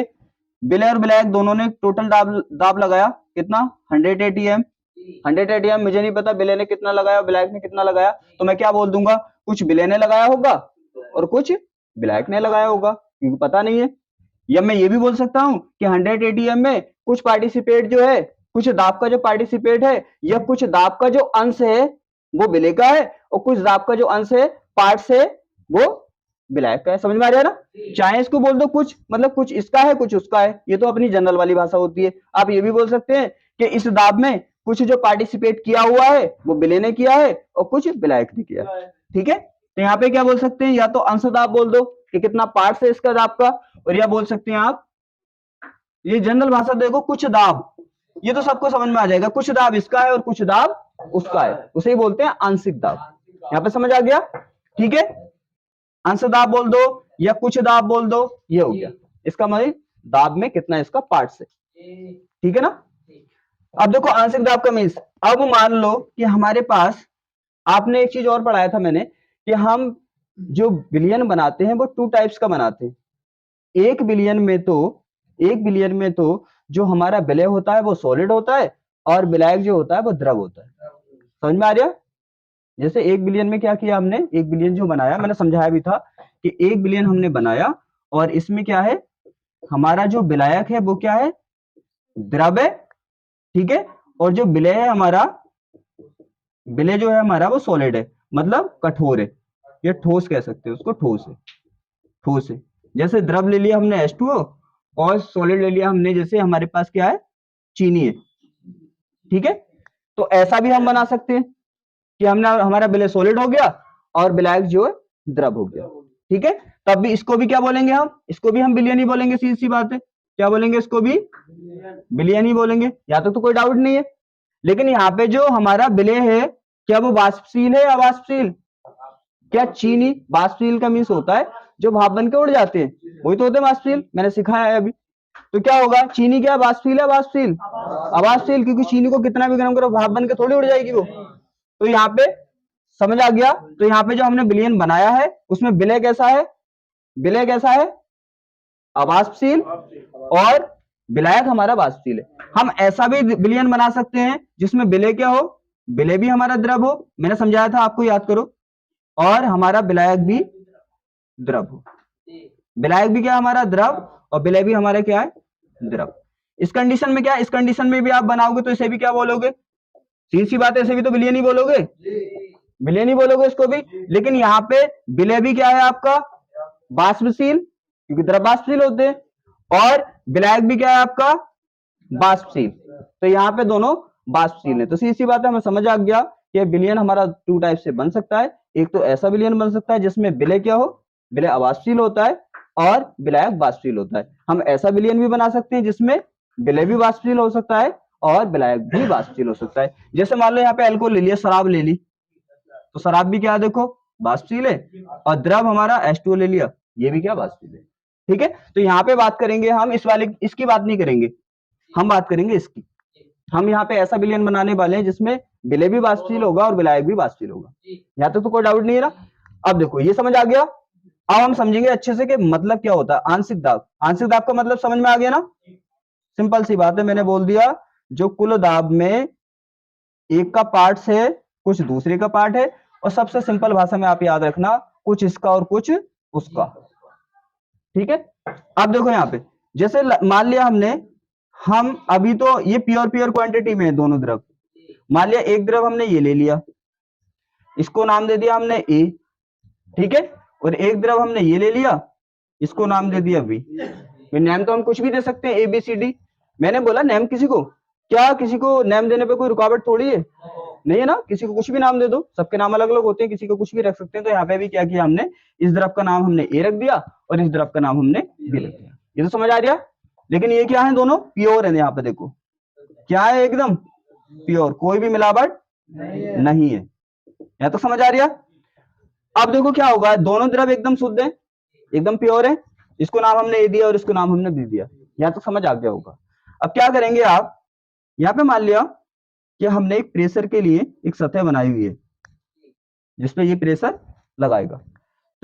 विलय और विलायक दोनों ने टोटल दाब लगाया कितना 100 एटीएम। 100 एटीएम मुझे नहीं पता विलय ने कितना लगाया विलायक ने कितना लगाया, तो मैं क्या बोल दूंगा, कुछ विलय ने लगाया होगा और कुछ विलायक ने लगाया होगा, क्योंकि पता नहीं है। या मैं ये भी बोल सकता हूँ कि 100 एटीएम में कुछ पार्टिसिपेट जो है, कुछ दाब का जो पार्टिसिपेट है या कुछ दाब का जो अंश है वो विलय का है और कुछ दाब का जो अंश है पार्ट से वो विलायक का है। समझ में आ रहा है ना। चाहे इसको बोल दो कुछ मतलब कुछ इसका है कुछ उसका है, ये तो अपनी जनरल वाली भाषा होती है। आप ये भी बोल सकते हैं कि इस दाब में कुछ जो पार्टिसिपेट किया हुआ है वो विलय ने किया है और कुछ विलायक ने किया है, ठीक है। तो यहाँ पे क्या बोल सकते हैं, या तो अंश दाब बोल दो कि कितना पार्ट है इसका दाब का, और या बोल सकते हैं आप ये जनरल भाषा देखो कुछ दाब, ये तो सबको समझ में आ जाएगा, कुछ दाब इसका है और कुछ दाब उसका है, उसे ही बोलते हैं आंशिक दाब। यहाँ पे समझ आ गया, ठीक है। अंश दाब बोल दो या कुछ दाब बोल दो, ये हो गया इसका मतलब दाब में कितना इसका पार्ट है, ठीक है ना। अब देखो आंशिक दाब का मीन्स, अब मान लो कि हमारे पास, आपने एक चीज और पढ़ाया था मैंने कि हम जो विलयन बनाते हैं वो 2 टाइप्स का बनाते हैं। एक विलयन में तो जो हमारा विलय होता है वो सॉलिड होता है और विलायक जो होता है वो द्रव होता है। समझ में आ रहा। जैसे एक बिलियन में क्या किया हमने, एक बिलियन जो बनाया मैंने समझाया भी था कि एक बिलियन हमने बनाया और इसमें क्या है, हमारा जो विलायक है वो क्या है, द्रव है, ठीक है। और जो विलय है हमारा, विलय जो है हमारा वो सॉलिड है, मतलब कठोर है, या ठोस कह सकते हैं उसको, ठोस है, ठोस है। जैसे द्रव ले लिया हमने H2O और सॉलिड ले लिया हमने, जैसे हमारे पास क्या है, चीनी है, ठीक है। तो ऐसा भी हम बना सकते हैं कि हमने हमारा विलय सॉलिड हो गया और विलायक जो है द्रव हो गया, ठीक है। तब भी इसको भी क्या बोलेंगे हम, इसको भी हम विलयन ही बोलेंगे, सीधी सी बात है। क्या बोलेंगे, इसको भी विलयन ही बोलेंगे, यहाँ तक तो कोई डाउट नहीं है। लेकिन यहाँ पे जो हमारा विलय है क्या वो वाष्पशील है या अवाष्पशील, क्या चीनी वाष्पशील का मीन्स होता है जो भाप बन के उड़ जाते हैं, वही तो होते हैं वाष्पशील, मैंने सिखाया है अभी। तो क्या होगा, चीनी क्या वाष्पशील है वाष्पशील, अवाष्पशील, क्योंकि चीनी को कितना भी गर्म करो भाप बन के थोड़ी उड़ जाएगी वो। तो यहाँ पे समझ आ गया। तो यहाँ पे जो हमने विलयन बनाया है उसमें विलय कैसा है, विलय कैसा है, अवाष्पशील, और विलायक हमारा वाष्पशील है। हम ऐसा भी विलयन बना सकते हैं जिसमें विलय क्या हो, विलय भी हमारा द्रव हो, मैंने समझाया था आपको, याद करो, और हमारा विलायक भी द्रव हो। विलायक भी क्या हमारा द्रव और विलय भी हमारा क्या है, द्रव। इस कंडीशन में क्या, इस कंडीशन में भी आप बनाओगे तो इसे भी क्या बोलोगे, सीधी सी बात है, ऐसे भी तो विलयन ही बोलोगे, विलयन ही बोलोगे इसको भी। लेकिन यहाँ पे विलय भी क्या है आपका वाष्पशील, क्योंकि द्रव वाष्पशील होते हैं, और विलायक भी क्या है आपका वाष्पशील। तो यहाँ पे दोनों वाष्पशील है। तो सीधी सी बात है, हमें समझ आ गया कि विलयन हमारा 2 टाइप से बन सकता है। एक तो ऐसा विलयन बन सकता है जिसमें विलय क्या हो, विलय अवाष्पशील होता है और विलायक वाष्पशील होता है। हम ऐसा विलयन भी बना सकते हैं जिसमें विलय भी वाष्पशील हो सकता है और विलायक भी वाष्पशील हो सकता है। जैसे मान लो यहाँ पे अल्कोहल ले लिया, शराब ले ली, तो शराब भी क्या है, देखो वाष्पशील है, और द्रव हमारा H2O ले लिया, ये भी क्या वाष्पशील है, ठीक है। तो यहाँ पे बात करेंगे हम इस वाले, इसकी बात नहीं करेंगे, हम बात करेंगे इसकी। हम यहाँ पे ऐसा विलयन बनाने वाले हैं जिसमें विलय भी वाष्पशील होगा और विलायक भी वाष्पशील होगा। यहाँ तक तो कोई डाउट नहीं है ना। अब देखो ये समझ आ गया। अब हम समझेंगे अच्छे से कि मतलब क्या होता है आंशिक दाब। आंशिक दाब का मतलब समझ में आ गया ना, सिंपल सी बात है, मैंने बोल दिया जो कुल दाब में एक का पार्ट है कुछ दूसरे का पार्ट है, और सबसे सिंपल भाषा में आप याद रखना कुछ इसका और कुछ उसका, ठीक है। अब देखो यहाँ पे जैसे मान लिया हमने, हम अभी तो ये प्योर क्वांटिटी में है दोनों द्रव, मान लिया एक द्रव हमने ये ले लिया, इसको नाम दे दिया हमने ए, ठीक है, और एक द्रव हमने ये ले लिया, इसको नाम दे दिया बी। नेम तो हम कुछ भी दे सकते हैं, ए बी सी डी। मैंने बोला नेम किसी को, क्या किसी को नेम देने पे कोई रुकावट थोड़ी है, नहीं है ना, किसी को कुछ भी नाम दे दो, सबके नाम अलग अलग होते हैं, किसी को कुछ भी रख सकते हैं। तो यहाँ पे भी क्या किया हमने, इस द्रव का नाम हमने ए रख दिया और इस द्रव का नाम हमने बी रख दिया। ये तो समझ आ रहा। लेकिन ये क्या है, दोनों प्योर है। यहाँ पे देखो क्या है, एकदम प्योर, कोई भी मिलावट नहीं है। यहाँ तो समझ आ रहा। अब देखो क्या होगा, दोनों द्रव एकदम शुद्ध है, एकदम प्योर है। इसको नाम हमने ए दिया और इसको नाम हमने बी दिया। यहाँ तो समझ आ गया होगा। अब क्या करेंगे आप, यहाँ पे मान लिया कि हमने एक प्रेशर के लिए एक सतह बनाई हुई है जिसपे ये प्रेशर लगाएगा।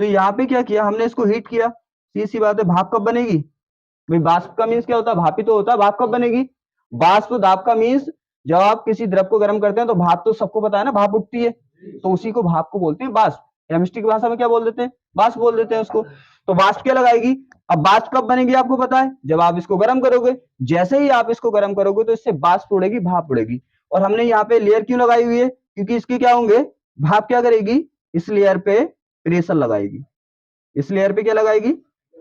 तो यहाँ पे क्या किया हमने, इसको हीट किया। सीधी सी बात है, भाप कब बनेगी भाई? बाष्प का मीन्स क्या होता है, भाप ही तो होता है। भाप कब बनेगी? बाष्प दाब का मीन्स जब आप किसी द्रव को गर्म करते हैं तो भाप तो सबको पता है ना, भाप उठती है, तो उसी को भाप को बोलते हैं बाष्प। केमिस्ट्री की भाषा में क्या बोल देते हैं, बाष्प बोल देते हैं उसको। तो बाष्प क्या लगाएगी? अब बाष्प कब बनेगी आपको पता है, जब आप इसको गर्म करोगे। जैसे ही आप इसको गर्म करोगे तो इससे बाष्प उड़ेगी, भाप उड़ेगी। और हमने यहाँ पे लेयर क्यों लगाई हुई है, क्योंकि इसके क्या होंगे, भाप क्या करेगी, इस लेयर पे प्रेशर लगाएगी। इस लेयर पे क्या लगाएगी,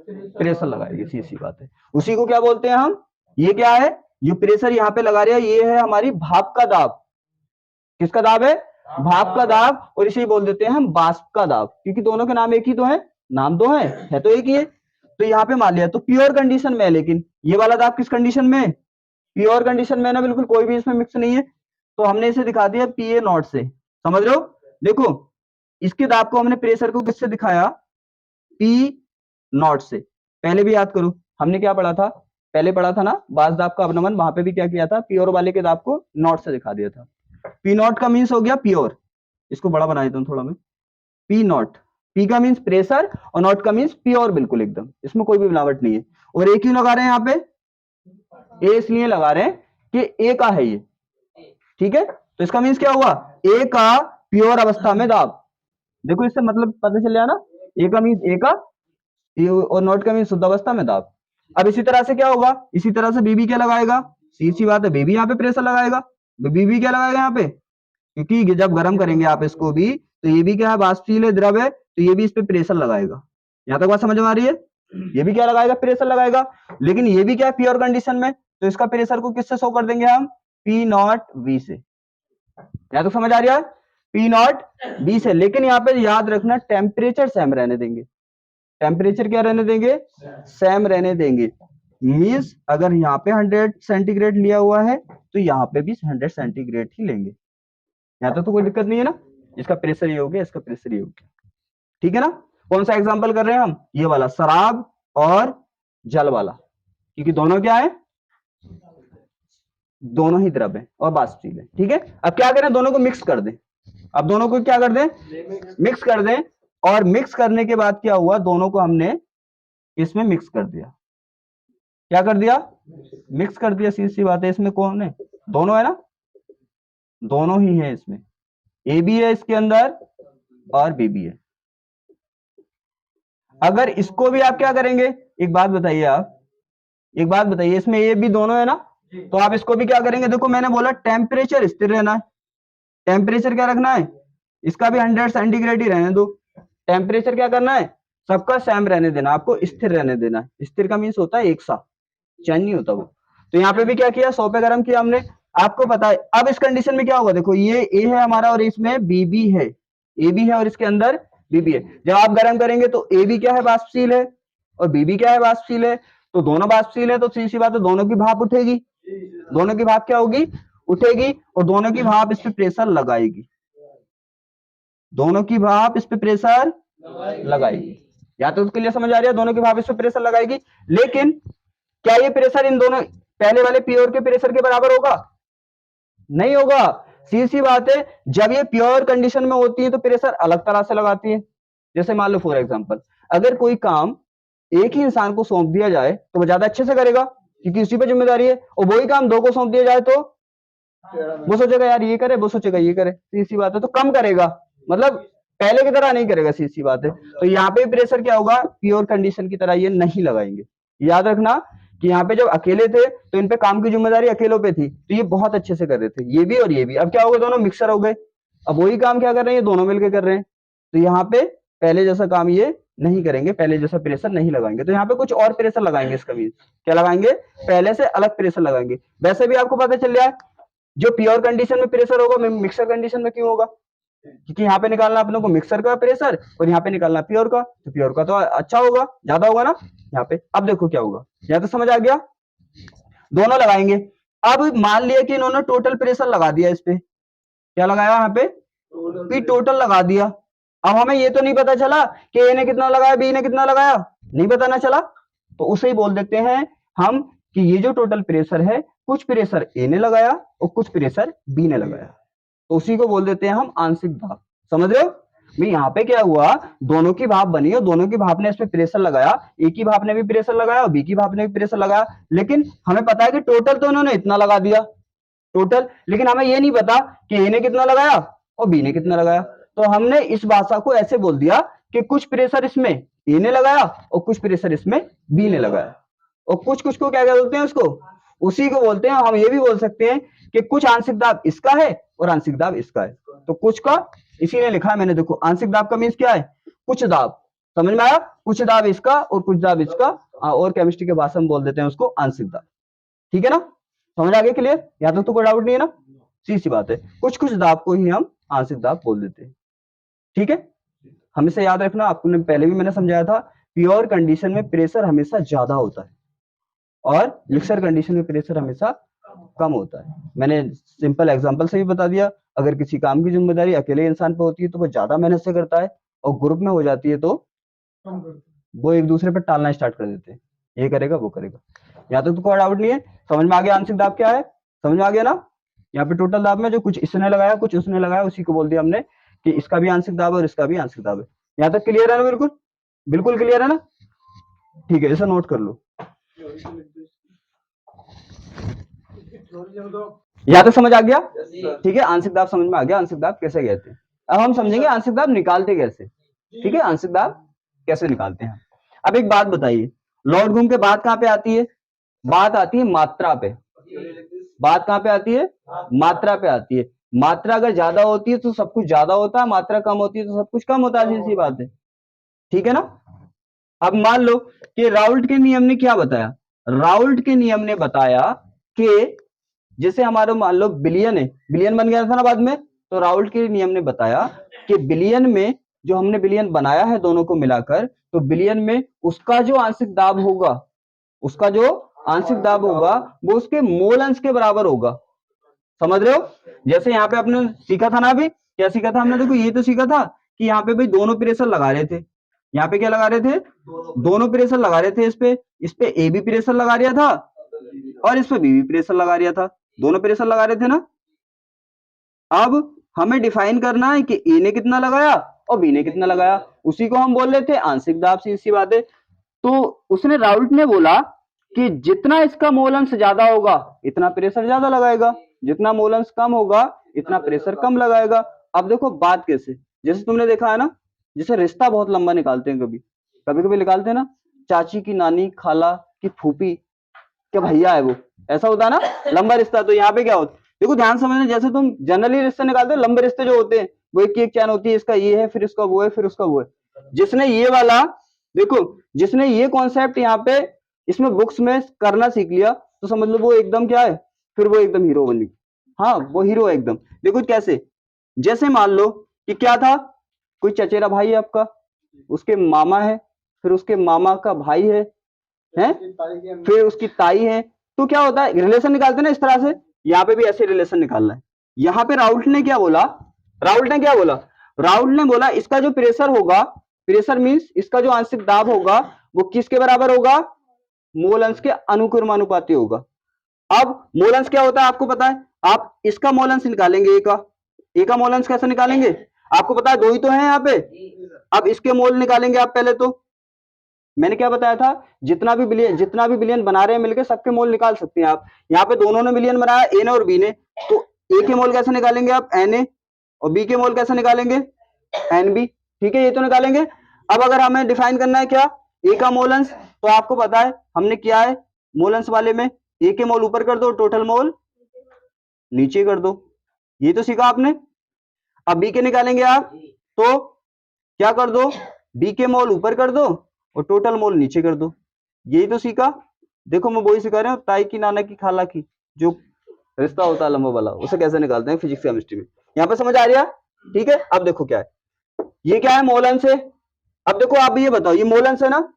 प्रेशर लगाएगी। सीधी बात है, उसी को क्या बोलते हैं हम, ये क्या है, ये प्रेशर यहाँ पे लगा रहे हैं, ये है हमारी भाप का दाब। किसका दाब है? भाप का दाब। और इसे बोल देते हैं हम बाष्प का दाब, क्योंकि दोनों के नाम एक ही तो है, नाम दो है तो एक ही है। तो यहाँ पे मान लिया तो प्योर कंडीशन में है, लेकिन ये वाला दाब किस कंडीशन में? प्योर कंडीशन में ना, बिल्कुल कोई भी इसमें मिक्स नहीं है। तो हमने इसे दिखा दिया पीए नॉट से, समझ रहे हो। देखो इसके दाब को हमने, प्रेशर को किससे दिखाया, पी नॉट से। पहले भी याद करो हमने क्या पढ़ा था, पहले पढ़ा था ना बास दाब का अवनमन, वहां पे भी क्या किया था, प्योर वाले के दाब को नॉट से दिखा दिया था। पी नॉट का मीन्स हो गया प्योर, इसको बड़ा बना देता हूं थोड़ा मैं। पी नॉट, पी का मीन्स प्रेशर और नॉट का मीन्स प्योर, बिल्कुल एकदम, इसमें कोई भी मिलावट नहीं है। और ए क्यों लगा रहे हैं यहाँ पे, ए इसलिए लगा रहे हैं कि ए का है ये, ठीक है। तो इसका मीन्स क्या हुआ, ए का प्योर अवस्था में दाब। देखो इससे मतलब पता चल गया ना, ए का मीन्स ए का, और नॉट का मीन्स शुद्ध अवस्था में दाब। अब इसी तरह से क्या होगा, इसी तरह से बीबी क्या लगाएगा, सीधी बात है, बीबी यहाँ पे प्रेशर लगाएगा। बीबी क्या लगाएगा यहाँ पे, क्योंकि जब गर्म करेंगे आप इसको भी, तो ये भी क्या है, वाष्पशील द्रव है, तो ये भी इस पे प्रेशर लगाएगा। यहाँ तक बात समझ में आ रही है, ये भी क्या लगाएगा, प्रेशर लगाएगा। लेकिन ये भी क्या है, प्योर कंडीशन में, तो इसका प्रेशर को किससे शो कर देंगे हम, पी नॉट वी से। यहाँ तो समझ आ रहा है, पी नॉट वी से। लेकिन यहाँ पे याद रखना टेम्परेचर सेम रहने देंगे। टेम्परेचर क्या रहने देंगे, सेम रहने देंगे। मीन्स अगर यहाँ पे 100 सेंटीग्रेड लिया हुआ है तो यहाँ पे भी 100 सेंटीग्रेड ही लेंगे। यहाँ तो कोई दिक्कत नहीं है ना, इसका प्रेशर ये हो गया, इसका प्रेशर ये हो गया, ठीक है ना। कौन सा एग्जांपल कर रहे हैं हम, ये वाला शराब और जल वाला, क्योंकि दोनों क्या है, दोनों ही द्रव है और वाष्पशील है, ठीक है। अब क्या करें, दोनों को मिक्स कर दें। अब दोनों को क्या कर दें, मिक्स कर दें। और मिक्स करने के बाद क्या हुआ, दोनों को हमने इसमें मिक्स कर दिया। क्या कर दिया, मिक्स कर दिया। सीधी सी बात है, इसमें कौन है, दोनों है ना, दोनों ही है इसमें, ए भी है इसके अंदर और बी भी है। अगर इसको भी आप क्या करेंगे, एक बात बताइए आप, एक बात बताइए, इसमें ए बी दोनों है ना, तो आप इसको भी क्या करेंगे, देखो मैंने बोला टेम्परेचर स्थिर रहना है। टेम्परेचर क्या रखना है, इसका भी 100 सेंटीग्रेड ही रहने दो। टेम्परेचर क्या करना है, सबका सेम रहने देना, आपको स्थिर रहने देना है। स्थिर का मीन्स होता है एक सा, चेंज नहीं होता वो। तो यहाँ पे भी क्या किया, 100 पे गर्म किया हमने। आपको पता है अब इस कंडीशन में क्या होगा, देखो ये ए है हमारा और इसमें बी भी है, ए भी है और इसके अंदर बी भी है। जब आप गर्म करेंगे तो ए भी क्या है, वाष्पशील है, और बी भी क्या है, वाष्पशील है। तो दोनों वाष्पशील है, तो सीधी सी बात है, दोनों की भाप उठेगी। दोनों की भाप क्या होगी, उठेगी, और दोनों की भाप इस पे प्रेशर लगाएगी। दोनों की भाप इस पे प्रेशर लगाएगी। या तो उसके लिए समझ आ रही है, दोनों की भाप इस पे प्रेशर लगाएगी। लेकिन क्या ये प्रेशर इन दोनों पहले वाले प्योर के प्रेशर के बराबर होगा, नहीं होगा। सीधी सी बात है, जब ये प्योर कंडीशन में होती है तो प्रेशर अलग तरह से लगाती है। जैसे मान लो फॉर एग्जांपल, अगर कोई काम एक ही इंसान को सौंप दिया जाए तो वो ज्यादा अच्छे से करेगा, क्योंकि उसी पे जिम्मेदारी है। और वही काम दो को सौंप दिया जाए तो वो सोचेगा यार ये करे, वो सोचेगा ये करे, सीधी सी बात है, तो कम करेगा, मतलब पहले की तरह नहीं करेगा, सीधी सी बात है। तो यहाँ पे प्रेशर क्या होगा, प्योर कंडीशन की तरह ये नहीं लगाएंगे। याद रखना कि यहाँ पे जब अकेले थे तो इन पे काम की जिम्मेदारी अकेलों पे थी, तो ये बहुत अच्छे से कर रहे थे, ये भी और ये भी। अब क्या हो गए, दोनों मिक्सर हो गए, अब वही काम क्या कर रहे हैं, ये दोनों मिलकर कर रहे हैं। तो यहाँ पे पहले जैसा काम ये नहीं करेंगे, पहले जैसा प्रेशर नहीं लगाएंगे। तो यहाँ पे कुछ और प्रेशर लगाएंगे, इसका मीन क्या लगाएंगे, पहले से अलग प्रेशर लगाएंगे। वैसे भी आपको पता चल रहा है जो प्योर कंडीशन में प्रेशर होगा मिक्सर कंडीशन में क्यों होगा, क्योंकि यहाँ पे निकालना अपने को मिक्सर का प्रेशर और यहाँ पे निकालना प्योर का, तो प्योर का तो अच्छा होगा, ज्यादा होगा ना यहाँ पे। अब देखो क्या होगा, यहाँ तो समझ आ गया, दोनों लगाएंगे। अब मान लिया कि इन्होंने टोटल प्रेशर लगा दिया, इस पे क्या लगाया, यहाँ पे पी टोटल लगा दिया। अब हमें ये तो नहीं पता चला कि ए ने कितना लगाया, बी ने कितना लगाया, नहीं पता ना चला, तो उसे ही बोल देते हैं हम कि ये जो टोटल प्रेशर है, कुछ प्रेशर ए ने लगाया और कुछ प्रेशर बी ने लगाया, तो उसी को बोल देते हैं हम आंशिक दाब। समझ रहे हो भाई, यहाँ पे क्या हुआ, दोनों की भाप बनी और दोनों की भाप ने इस पे प्रेशर लगाया, ए की भाप ने भी प्रेशर लगाया और बी की भाप ने भी प्रेशर लगाया, लेकिन हमें पता है कि टोटल तो उन्होंने इतना लगा दिया टोटल, लेकिन हमें ये नहीं पता कि ए ने कितना लगाया और बी ने कितना लगाया। तो हमने इस भाषा को ऐसे बोल दिया कि कुछ प्रेशर इसमें ए ने लगाया और कुछ प्रेशर इसमें बी ने लगाया, और कुछ कुछ को क्या बोलते हैं, उसको उसी को बोलते हैं। हम ये भी बोल सकते हैं कि कुछ आंशिक दाब इसका है और आंशिक दाब इसका है, तो कुछ का इसीलिए लिखा है मैंने, देखो आंशिक दाब का मीन्स क्या है, कुछ दाब, समझ में आया, कुछ दाब इसका और कुछ दाब इसका, और केमिस्ट्री के भाषा में बोल देते हैं उसको आंशिक दाब। ठीक है ना, समझ आ गया, क्लियर, यहाँ तक तो कोई डाउट नहीं है ना, सी बात है, कुछ कुछ दाब को ही हम आंशिक दाब बोल देते हैं। ठीक है, हमेशा याद रखना, आपको पहले भी मैंने समझाया था, प्योर कंडीशन में प्रेशर हमेशा ज्यादा होता है और मिक्सर कंडीशन में प्रेशर हमेशा कम होता है। मैंने सिंपल एग्जांपल से भी बता दिया, अगर किसी काम की जिम्मेदारी अकेले इंसान पे होती है तो वो ज्यादा मेहनत से करता है, और ग्रुप में हो जाती है तो वो एक दूसरे पर टालना स्टार्ट कर देते हैं, ये करेगा वो करेगा। यहाँ तक तो कोई डाउट नहीं है, समझ में आ गया आंशिक दाब क्या है, समझ में आ गया ना। यहाँ पे टोटल दाब में जो कुछ इसने लगाया कुछ उसने लगाया, उसी को बोल दिया हमने कि इसका भी आंशिक दाब है और इसका भी आंशिक दाब है। यहाँ तक क्लियर है ना, बिल्कुल बिल्कुल क्लियर है ना, ठीक है, इसे नोट कर लो, यहाँ तक समझ आ गया, ठीक है, आंशिक दाब समझ में आ गया, आंशिक दाब कैसे कहते हैं। अब हम समझेंगे आंशिक दाब निकालते कैसे, ठीक है, आंशिक दाब कैसे निकालते हैं। अब एक बात बताइए, लॉर्ड घूम के बात कहाँ पे आती है, बात आती है मात्रा पे, बात कहाँ पे आती है, मात्रा पे आती है। मात्रा अगर ज्यादा होती है तो सब कुछ ज्यादा होता है, मात्रा कम होती है तो सब कुछ कम होता है, ऐसी बात है, ठीक है ना। अब मान लो कि राउल्ट के नियम ने क्या बताया, राउल्ट के नियम ने बताया कि जैसे हमारा मान लो बिलियन है, बिलियन बन गया था ना बाद में, तो राउल्ट के नियम ने बताया कि बिलियन में जो हमने बिलियन बनाया है दोनों को मिलाकर, तो बिलियन में उसका जो आंशिक दाब होगा, उसका जो आंशिक दाब होगा वो उसके मोल अंश के बराबर होगा। समझ रहे हो, जैसे यहाँ पे आपने सीखा था ना, अभी क्या सीखा था हमने, देखो ये तो सीखा था कि यहाँ पे भाई दोनों प्रेशर लगा रहे थे, यहाँ पे क्या लगा रहे थे, दोनों प्रेशर लगा रहे थे, इस पे ए भी प्रेशर लगा रहा था और इस पे बी भी प्रेशर लगा रहा था, दोनों प्रेशर लगा रहे थे ना। अब हमें डिफाइन करना है कि ए ने कितना लगाया और बी ने कितना लगाया, उसी को हम बोल रहे थे आंशिक दाब, सी बात है। तो उसने राउल्ट ने बोला कि जितना इसका मोल अंश ज्यादा होगा इतना प्रेशर ज्यादा लगाएगा, जितना मोल अंश कम होगा इतना प्रेशर कम लगाएगा। अब देखो बात कैसे, जैसे तुमने देखा है ना, जैसे रिश्ता बहुत लंबा निकालते हैं, कभी कभी कभी निकालते हैं ना, चाची की नानी, खाला की फूफी के भैया है वो, ऐसा होता है ना लंबा रिश्ता। तो यहाँ पे क्या होता है, देखो ध्यान समझना, जैसे तुम जनरली रिश्ते निकालते हो, लंबे रिश्ते जो होते हैं वो एक की एक चैन होती है, इसका ये है फिर इसका वो है फिर उसका वो है। जिसने ये वाला, देखो जिसने ये कॉन्सेप्ट यहाँ पे इसमें बुक्स में करना सीख लिया, तो समझ लो वो एकदम क्या है, फिर वो एकदम हीरो बनी, हाँ वो हीरो है एकदम। देखो कैसे, जैसे मान लो कि क्या था, कोई चचेरा भाई है आपका, उसके मामा है, फिर उसके मामा का भाई है, फिर उसकी ताई है, तो क्या होता है रिलेशन निकालते हैं ना इस तरह से, यहाँ पे भी ऐसे रिलेशन निकालना है। यहाँ पे राउल्ट ने क्या बोला, राउल्ट ने क्या बोला, राउल्ट ने बोला इसका जो प्रेशर होगा, प्रेशर मींस इसका जो आंशिक दाब होगा वो किसके बराबर होगा, मोल अंश के अनुक्रमानुपाती होगा। अब मोल अंश क्या होता है आपको पता है, आप इसका मोल अंश निकालेंगे, ए का मोल अंश कैसे निकालेंगे, आपको पता है दो ही तो है यहाँ पे। अब इसके मोल निकालेंगे आप पहले, तो मैंने क्या बताया था, जितना भी बिलियन बना रहे हैं मिलकर सबके मोल निकाल सकते हैं आप। यहाँ पे दोनों ने बिलियन बनाया, ए ने और बी ने, तो ए के मोल कैसे निकालेंगे आप, एन ए, और बी के मोल कैसे निकालेंगे, एन बी, ठीक है, ये तो निकालेंगे। अब अगर हमें डिफाइन करना है क्या, ए का मोल अंश, तो आपको पता है हमने किया है, मोल अंश वाले में ए के मोल ऊपर कर दो, टोटल मोल नीचे कर दो, ये तो सीखा आपने। अब बी के निकालेंगे आप, तो क्या कर दो, बी के मोल ऊपर कर दो और टोटल मोल नीचे कर दो, यही तो सीखा। देखो मैं वही सिखा रहा हूँ, ताई की, नाना की, खाला की जो रिश्ता होता है लंबा वाला, उसे कैसे निकालते हैं फिजिक्स केमिस्ट्री में, यहाँ पे समझ आ रहा है। ठीक है, अब देखो क्या है, ये क्या है, मोल अंश है। अब देखो आप ये बताओ, ये मोल अंश है ना,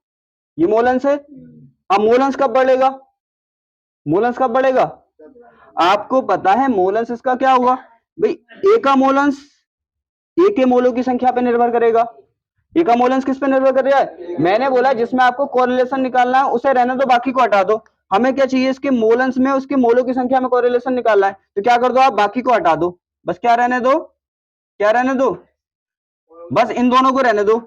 ये मोल अंश है। अब मोल अंश कब बढ़ेगा, मोल अंश कब बढ़ेगा, आपको पता है मोल अंश इसका क्या होगा भाई, ए का मोल अंश ए के मोलों की संख्या पे निर्भर करेगा। ए का मोल अंश किस पे निर्भर कर रहा है, मैंने बोला जिसमें आपको कोरिलेशन निकालना है उसे रहने दो, बाकी को हटा दो। हमें क्या चाहिए, इसके मोल अंश में उसके मोलों की संख्या में कोरिलेशन निकालना है, तो क्या कर दो आप, बाकी को हटा दो, बस क्या रहने दो, क्या रहने दो, बस इन दोनों को रहने दो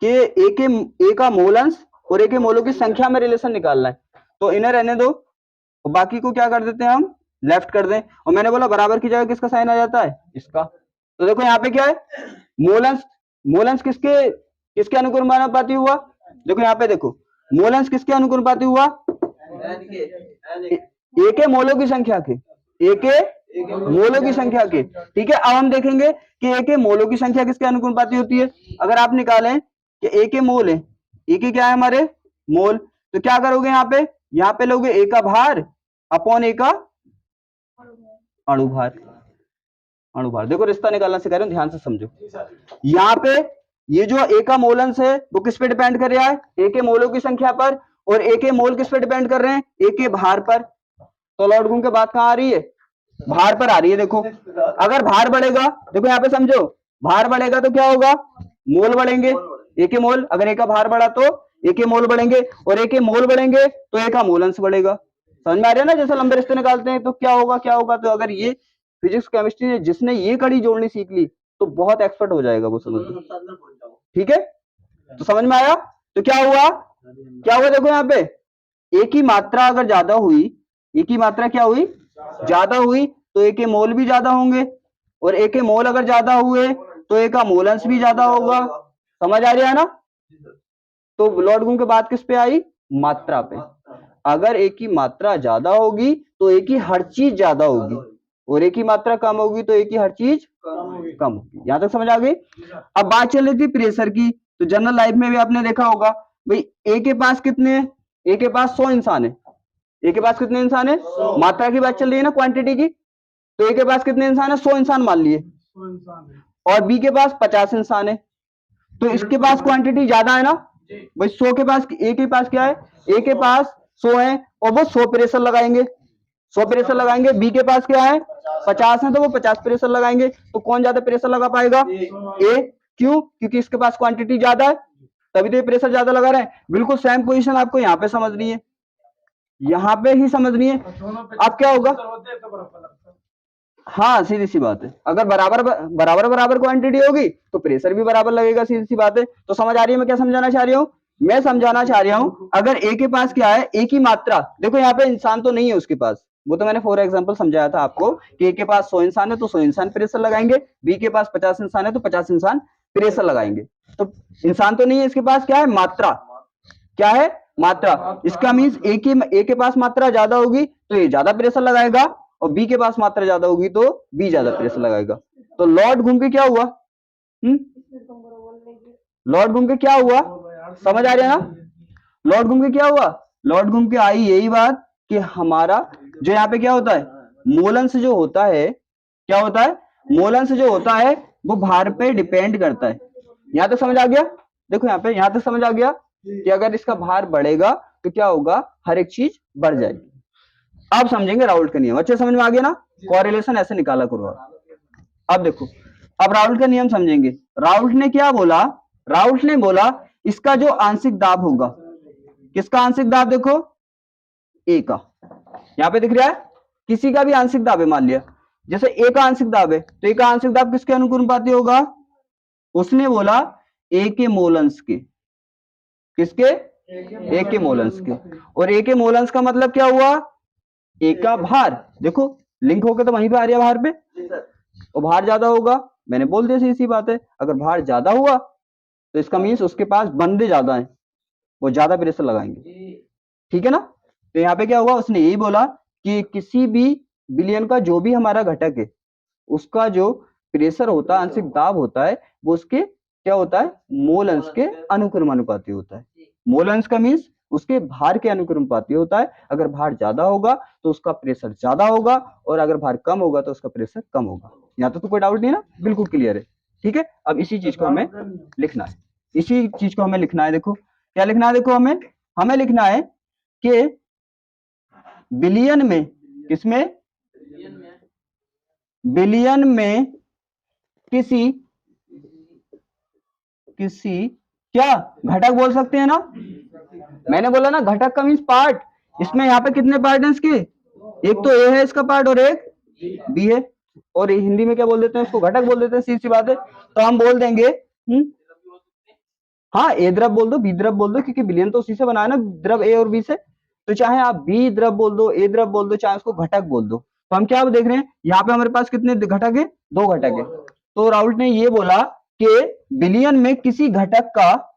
कि ए का मोल अंश और ए के मोलों की संख्या में रिलेशन निकालना है, तो इन्हें रहने दो और बाकी को क्या कर देते हैं हम, लेफ्ट कर दें। और मैंने बोला बराबर की जगह किसका साइन आ जाता है, इसका। तो देखो यहाँ पे क्या है, मोल अंश, मोल अंश किसके किसके अनुक्रमानुपाती हुआ, देखो यहाँ पे देखो, मोल अंश किसके अनुक्रमानुपाती हुआ, ए के मोलों की संख्या के, ए के मोलों की संख्या के। ठीक है, अब हम देखेंगे कि ए के मोलों की संख्या किसके अनुक्रमानुपाती होती है। अगर आप निकालें कि ए के मोल है, ए के क्या है हमारे मोल, तो क्या करोगे, यहाँ पे लोगे ए का भार अपॉन ए का अणुभार, अणुभार। देखो रिश्ता निकालना सिखा रहे हो, ध्यान से समझो। यहाँ पे ये जो ए का मोल अंश है वो किस पे डिपेंड कर रहा है, ए के मोलों की संख्या पर, और ए के मोल किस पे डिपेंड कर रहे हैं, ए के भार पर। तो लॉर्ड गुम के बात कहां आ रही है, भार पर आ रही है। देखो अगर भार बढ़ेगा, देखो यहाँ पे समझो, भार बढ़ेगा तो क्या होगा, मोल बढ़ेंगे, ए के मोल, अगर ए का भार बढ़ा तो ए के मोल बढ़ेंगे, और ए के मोल बढ़ेंगे तो ए का मोल अंश बढ़ेगा। समझ में आ रहा है ना, जैसे लंबे रिश्ते निकालते हैं तो क्या होगा क्या होगा। तो अगर ये फिजिक्स केमिस्ट्री ने जिसने ये कड़ी जोड़नी सीख ली तो बहुत एक्सपर्ट हो जाएगा वो, समझ लो। ठीक है, तो समझ में आया। तो क्या हुआ, क्या हुआ, देखो यहाँ पे ए की मात्रा अगर ज्यादा हुई, ए की मात्रा क्या हुई, ज्यादा हुई, तो ए के मोल भी ज्यादा होंगे, और ए के मोल अगर ज्यादा हुए तो ए का मोल अंश भी ज्यादा होगा। समझ आ रहा है ना। तो लॉर्ड गुम की बात किस पे आई, मात्रा पे। अगर ए की मात्रा ज्यादा होगी तो ए की हर चीज ज्यादा होगी, और ए की मात्रा कम होगी तो ए की हर चीज कम होगी। यहां तक समझ आ गई। अब बात चल रही थी प्रेशर की, तो जनरल लाइफ में भी आपने देखा होगा भाई, ए के पास कितने हैं, ए के पास 100 इंसान है, ए के पास कितने इंसान है, मात्रा की बात चल रही है ना, क्वांटिटी की। तो ए के पास कितने इंसान है, 100 इंसान मान लिए, और बी के पास 50 इंसान है, तो इसके पास क्वांटिटी ज्यादा है ना भाई। 100 के पास, ए के पास क्या है, ए के पास 100 है और वो 100 प्रेशर लगाएंगे, 100 प्रेशर लगाएंगे। बी के पास क्या है, 50 है, तो वो 50 प्रेशर लगाएंगे। तो कौन ज्यादा प्रेशर लगा पाएगा, ए। क्यों, क्योंकि इसके पास क्वांटिटी ज्यादा है, तभी तो ये प्रेशर ज्यादा लगा रहे हैं। बिल्कुल सेम पोजीशन आपको यहाँ पे समझनी है, यहाँ पे ही समझनी है। अब क्या होगा, हाँ सीधी सी बात है, अगर बराबर बराबर बराबर क्वांटिटी होगी तो प्रेशर भी बराबर लगेगा, सीधी सी बात है। तो समझ आ रही है मैं क्या समझाना चाह रही हूँ, मैं समझाना चाह रहा हूँ अगर ए के पास क्या है, ए की मात्रा, देखो यहाँ पे इंसान तो नहीं है उसके पास, वो तो मैंने फॉर एग्जांपल समझाया था आपको कि ए के पास 100 इंसान है तो 100 इंसान प्रेशर लगाएंगे, बी के पास 50 इंसान है तो 50 इंसान प्रेशर लगाएंगे। तो इंसान तो नहीं है इसके पास, क्या है, मात्रा, क्या है, मात्रा। इसका मीन्स ए के पास मात्रा ज्यादा होगी तो ये ज्यादा प्रेशर लगाएगा, और बी के पास मात्रा ज्यादा होगी तो बी ज्यादा प्रेशर लगाएगा। तो लॉर्ड घूम के क्या हुआ, लॉर्ड घूम के क्या हुआ, समझ आ रहा है ना। लॉर्ड घूम के क्या हुआ, लॉर्ड घूम के आई यही बात कि हमारा जो यहाँ पे क्या होता है, मोलंस जो होता है, क्या होता है, मोलंस जो होता है वो भार पे डिपेंड करता है। यहाँ तक समझ आ गया। देखो यहाँ पे, यहाँ तक समझ आ गया कि अगर इसका भार बढ़ेगा तो क्या होगा, हर एक चीज बढ़ जाएगी। अब समझेंगे राउल्ट का नियम, अच्छे समझ में आ गया ना, कोरिलेशन ऐसे निकाला करो। अब देखो, अब राउल्ट का नियम समझेंगे। राउल्ट ने क्या बोला, राउल्ट ने बोला इसका जो आंशिक दाब होगा, किसका आंशिक दाब, देखो ए का, यहाँ पे दिख रहा है, किसी का भी आंशिक दाब है, मान लिया जैसे ए का आंशिक दाब है, तो ए का आंशिक दाब किसके अनुपाती होगा, उसने बोला ए के मोलंस के, किसके, ए के मोलंस के। और ए के मोलंस का मतलब क्या हुआ, ए का भार, देखो लिंक होकर तो वहीं पे आ रहा है भार पे, और भार ज्यादा होगा, मैंने बोल दिया सी बात है, अगर भार ज्यादा हुआ तो इसका मीन्स उसके पास बंदे ज्यादा हैं, वो ज्यादा प्रेशर लगाएंगे। ठीक है ना। तो यहाँ पे क्या हुआ, उसने यही बोला कि किसी भी विलयन का जो भी हमारा घटक है उसका जो प्रेशर होता है, आंशिक दाब होता है, वो उसके क्या होता है, मोल अंश के अनुक्रमानुपाती होता है। मोल अंश का मीन्स उसके भार के अनुक्रमानुपाती होता है। अगर भार ज्यादा होगा तो उसका प्रेशर ज्यादा होगा, और अगर भार कम होगा तो उसका प्रेशर कम होगा। यहाँ तो कोई डाउट नहीं ना, बिल्कुल क्लियर है। ठीक है, अब इसी चीज को हमें लिखना है, इसी चीज को हमें लिखना है। देखो क्या लिखना है, देखो हमें लिखना है कि बिलियन में, किसमें, बिलियन में किसी क्या घटक बोल सकते हैं ना। मैंने बोला ना घटक का मीन्स पार्ट। इसमें यहाँ पे कितने पार्ट हैं इसके, एक तो ए है इसका पार्ट और एक बी है, और हिंदी में क्या बोल देते हैं उसको, घटक बोल देते हैं, सीधी सी बात है। तो हम बोल देंगे हाँ ए द्रव बोल दो, बी द्रव बोल दो, क्योंकि बिलियन तो उसी से बना है ना, द्रव ए और बी से। तो चाहे आप बी द्रव बोल दो, ए द्रव बोल दो, चाहे उसको घटक बोल दो। तो हम क्या देख रहे हैं यहाँ पे हमारे पास कितने घटक है, 2 घटक है। तो राउल्ट ने ये बोला कि बिलियन में किसी घटक का,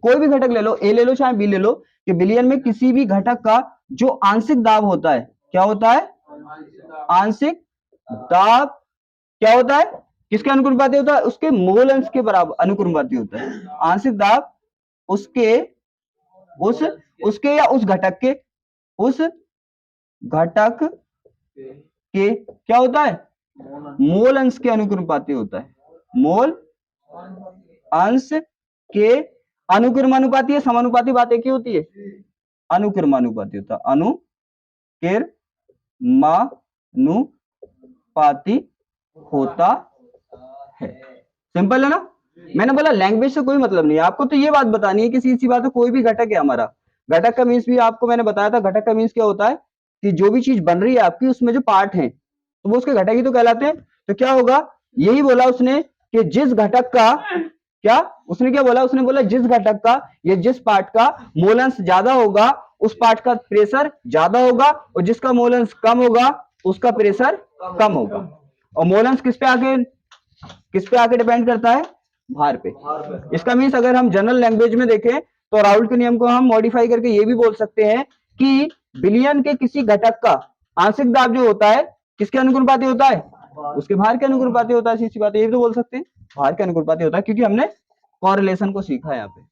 कोई भी घटक ले लो, ए ले लो चाहे बी ले लो, कि बिलियन में किसी भी घटक का जो आंशिक दाब होता है, क्या होता है, आंशिक दाब क्या होता है, किसके अनुक्रमानुपाती होता है, उसके मोल अंश के बराबर अनुक्रमानुपाती होता है। आंशिक दाब उसके उसके या उस घटक के, उस घटक के क्या होता है, मोल अंश के अनुक्रमानुपाती होता है। मोल अंश के अनुक्रमानुपाती है, समानुपाती बात एक ही होती है, अनुक्रमानुपाती होता है, अनुक्रमानुपाती होता है। सिंपल है ना। मैंने बोला लैंग्वेज से कोई मतलब नहीं है, आपको तो ये बात बतानी है कि सीधी सी बात है, कोई भी घटक है हमारा, घटक का मीन्स भी आपको मैंने बताया था। घटक का मीन्स क्या होता है कि जो भी चीज बन रही है आपकी, उसमें जो पार्ट हैं तो वो उसके घटक ही तो कहलाते हैं। तो क्या होगा, यही बोला उसने कि जिस घटक का, क्या उसने क्या बोला, उसने बोला जिस घटक का या जिस पार्ट का मोलंश ज्यादा होगा उस पार्ट का प्रेशर ज्यादा होगा, और जिसका मोलंश कम होगा उसका प्रेशर कम होगा। और मोलंश किस पे आके डिपेंड करता है, भार पे। इसका मीन्स अगर हम जनरल लैंग्वेज में देखें तो राउल्ट के नियम को हम मॉडिफाई करके ये भी बोल सकते हैं कि बिलियन के किसी घटक का आंशिक दाब जो होता है किसके अनुक्रमानुपाती होता है, उसके भार के अनुक्रमानुपाती होता है। सीधी बात ये भी तो बोल सकते हैं, भार के अनुक्रमानुपाती होता है, क्योंकि हमने कॉरिलेशन को सीखा है यहाँ पे।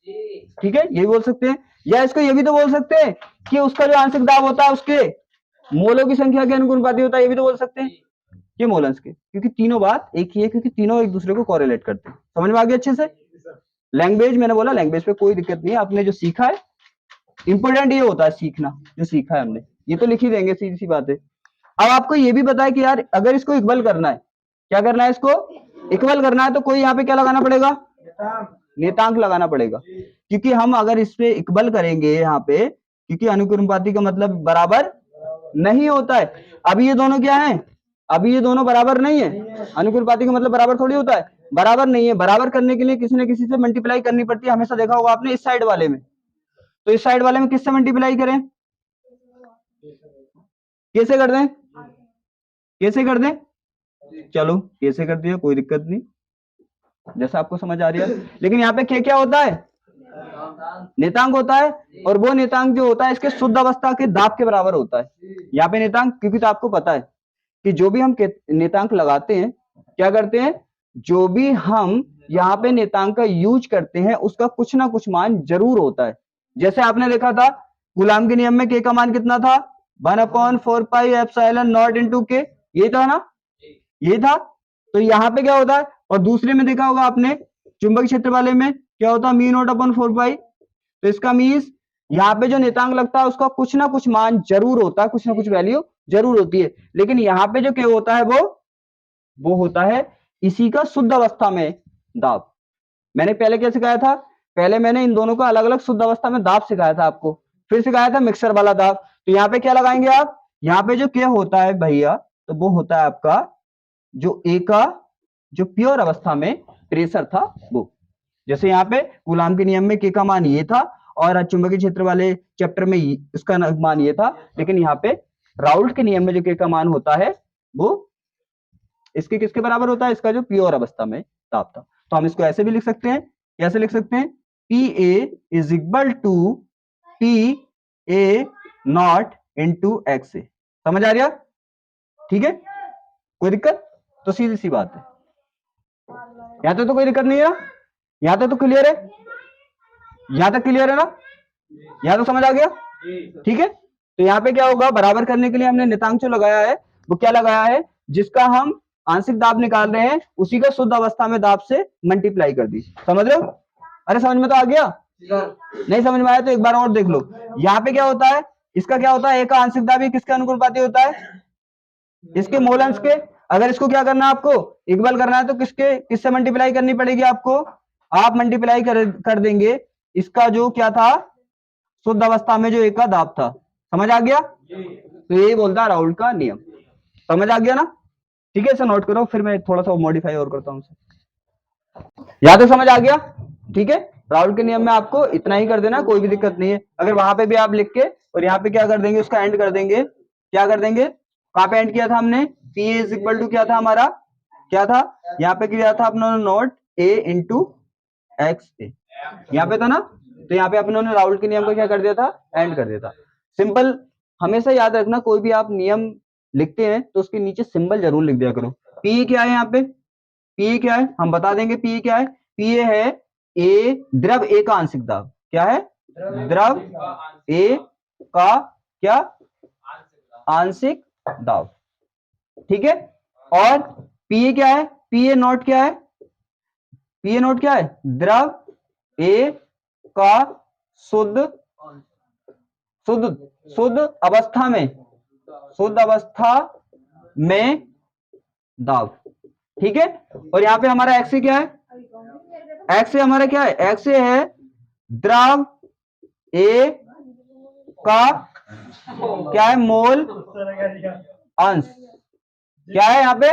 ठीक है, ये बोल सकते हैं, या इसको ये भी तो बोल सकते हैं कि उसका जो आंशिक दाब होता है उसके मोलों की संख्या के अनुक्रमानुपाती होता है, ये भी तो बोल सकते हैं, ये मोलंस के, क्योंकि तीनों बात एक ही है, क्योंकि तीनों एक दूसरे को कॉरिलेट करते हैं। समझ में आ गया अच्छे से। लैंग्वेज मैंने बोला लैंग्वेज पे कोई दिक्कत नहीं है, आपने जो सीखा है इंपोर्टेंट ये होता है सीखना, जो सीखा है हमने ये तो लिख ही देंगे, सीधी सी बात है। अब आपको ये भी पता है कि यार अगर इसको इक्वल करना है, क्या करना है, इसको इक्वल करना है, तो कोई यहाँ पे क्या लगाना पड़ेगा, नेतांक लगाना पड़ेगा, क्योंकि हम अगर इस पे इक्वल करेंगे यहाँ पे, क्योंकि अनुक्रमानुपाती का मतलब बराबर नहीं होता है। अभी ये दोनों क्या है, अभी ये दोनों बराबर नहीं है, अनुक्रमानुपाती का मतलब बराबर थोड़ी होता है, बराबर नहीं है। बराबर करने के लिए किसी न किसी से मल्टीप्लाई करनी पड़ती है, हमेशा देखा होगा आपने इस साइड वाले में। तो इस साइड वाले में किससे मल्टीप्लाई करें, कैसे कर दें, कैसे कर दें, चलो कैसे कर दिया, कोई दिक्कत नहीं, जैसा आपको समझ आ रही है। लेकिन यहाँ पे क्या होता है, नेतांक होता है, और वो नेतांक जो होता है इसके शुद्ध अवस्था के दाब के बराबर होता है। यहाँ पे नेतांक, क्योंकि तो आपको पता है कि जो भी हम नेतांक लगाते हैं, क्या करते हैं, जो भी हम यहाँ पे नेतांक का यूज करते हैं उसका कुछ ना कुछ मान जरूर होता है। जैसे आपने देखा था कूलाम के नियम में के का मान कितना था, 1/4 पाई एप्सिलॉन नॉट इनटू के, ये था ना, ये था। तो यहाँ पे क्या होता है, और दूसरे में देखा होगा आपने चुंबक क्षेत्र वाले में क्या होता है, म्यू नॉट अपॉन 4 पाई। तो इसका मीन्स यहाँ पे जो नेतांक लगता है उसका कुछ ना कुछ मान जरूर होता है, कुछ ना कुछ वैल्यू जरूर होती है। लेकिन यहाँ पे जो क्या होता है वो होता है इसी का शुद्ध अवस्था में दाब। मैंने पहले क्या सिखाया था, पहले मैंने इन दोनों को अलग अलग शुद्ध अवस्था में दाब सिखाया था आपको, फिर सिखाया था मिक्सर वाला दाब। तो यहाँ पे क्या लगाएंगे आप, यहाँ पे जो क्या होता है भैया, तो वो होता है आपका जो ए का जो प्योर अवस्था में प्रेशर था वो। जैसे यहाँ पे कूलाम के नियम में के का मान ये था, और चुंबकीय क्षेत्र वाले चैप्टर में उसका मान ये था, लेकिन यहाँ पे राउल्ट के नियम में जो के का मान होता है वो इसके किसके बराबर होता है, इसका जो प्योर अवस्था में ताप था। तो हम इसको ऐसे भी लिख सकते हैं, कैसे लिख सकते हैं, P A is equal to P A not into x A. समझ आ रहा, ठीक है, कोई दिक्कत, तो सीधी सी बात है, यहां तक तो कोई दिक्कत नहीं है ना, यहां तक तो क्लियर है, यहां तक क्लियर है ना। यहाँ तो समझ आ गया? ठीक है, तो यहाँ पे क्या होगा, बराबर करने के लिए हमने नितांक जो लगाया है वो क्या लगाया है, जिसका हम आंशिक दाब निकाल रहे हैं उसी का शुद्ध अवस्था में दाब से मल्टीप्लाई कर दी। समझ रहे हो? अरे समझ में तो आ गया? नहीं समझ में आया तो एक बार और देख लो। यहाँ पे क्या होता है, इसका क्या होता है, एक का आंशिक दाब ये किसके अनुपाती होता है, इसके मोल अंश के। अगर इसको क्या करना है, आपको इक्वल करना है तो किससे मल्टीप्लाई करनी पड़ेगी आपको, आप मल्टीप्लाई कर देंगे इसका जो क्या था, शुद्ध अवस्था में जो एक का दाब था। समझ आ गया? तो यही बोलता है राउल्ट का नियम। समझ आ गया ना? ठीक है, इसे नोट करो, फिर मैं थोड़ा सा मॉडिफाई और करता हूं। यहां तक समझ आ गया? ठीक है, राउल्ट के नियम में आपको इतना ही कर देना, कोई भी दिक्कत नहीं है। अगर वहां पे भी आप लिख के और यहाँ पे क्या कर देंगे, उसका एंड कर देंगे, क्या कर देंगे, कहां पे एंड किया था हमने, पी इज इक्वल टू क्या था हमारा, क्या था यहाँ पे किया था अपने नोट ए इंटू एक्स ए, यहाँ पे था ना, तो यहाँ पे अपने राउल्ट के नियम को क्या कर दिया था, एंड कर दिया था। सिंपल, हमेशा याद रखना कोई भी आप नियम लिखते हैं तो उसके नीचे सिंबल जरूर लिख दिया करो। पी क्या है यहाँ पे, पी क्या है हम बता देंगे, पी क्या है, पी है ए द्रव ए का आंशिक दाब। क्या है, द्रव ए का क्या, आंशिक दाब। ठीक है, और पी क्या है, पी ए नॉट क्या है, पी ए नॉट क्या है, द्रव ए का शुद्ध शुद्ध शुद्ध अवस्था में, शुद्ध अवस्था में दाब। ठीक है, और यहाँ पे हमारा एक्स क्या है, एक्स हमारा क्या है, एक्स है द्रव ए का क्या है, मोल अंश। क्या है यहाँ पे,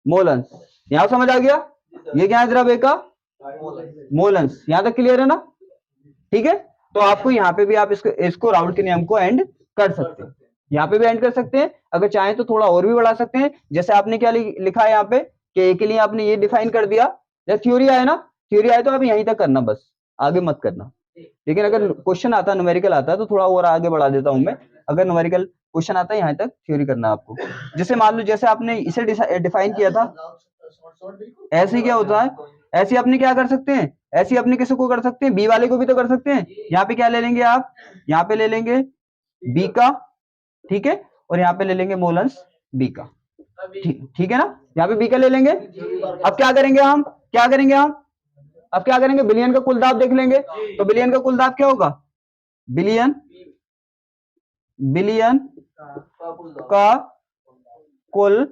मोल अंश। यहां समझ आ गया, ये क्या है, द्रव ए का मोल अंश। यहां तक क्लियर है ना? ठीक है, तो आपको यहाँ पे भी आप इसको राउल्ट के नियम को एंड कर सकते हैं, यहाँ पे भी एंड कर सकते हैं। अगर चाहें तो थोड़ा और भी बढ़ा सकते हैं, जैसे आपने क्या लिखा है यहाँ पे कि ए के लिए आपने ये डिफाइन कर दिया, या थ्योरी आए ना, थ्योरी आए तो आप यहीं तक करना, बस आगे मत करना। लेकिन अगर क्वेश्चन आता, न्यूमेरिकल आता है तो थोड़ा और आगे बढ़ा देता हूं मैं। अगर न्यूमेरिकल क्वेश्चन आता है यहाँ तक थ्योरी करना आपको। जैसे मान लो, जैसे आपने इसे डिफाइन किया था, ऐसे क्या होता है, ऐसे अपने क्या कर सकते हैं, ऐसे अपने किसी को कर सकते हैं, बी वाले को भी तो कर सकते हैं। यहाँ पे क्या ले लेंगे आप, यहाँ पे ले लेंगे बी का, ठीक है, और यहाँ पे ले लेंगे मोल अंश बी का। ठीक है ना, यहाँ पे बी का ले लेंगे। अब क्या करेंगे हम, क्या करेंगे हम, अब क्या करेंगे, बिलियन का कुल दाब देख लेंगे। तो बिलियन का कुल दाब क्या होगा, बिलियन बिलियन का कुल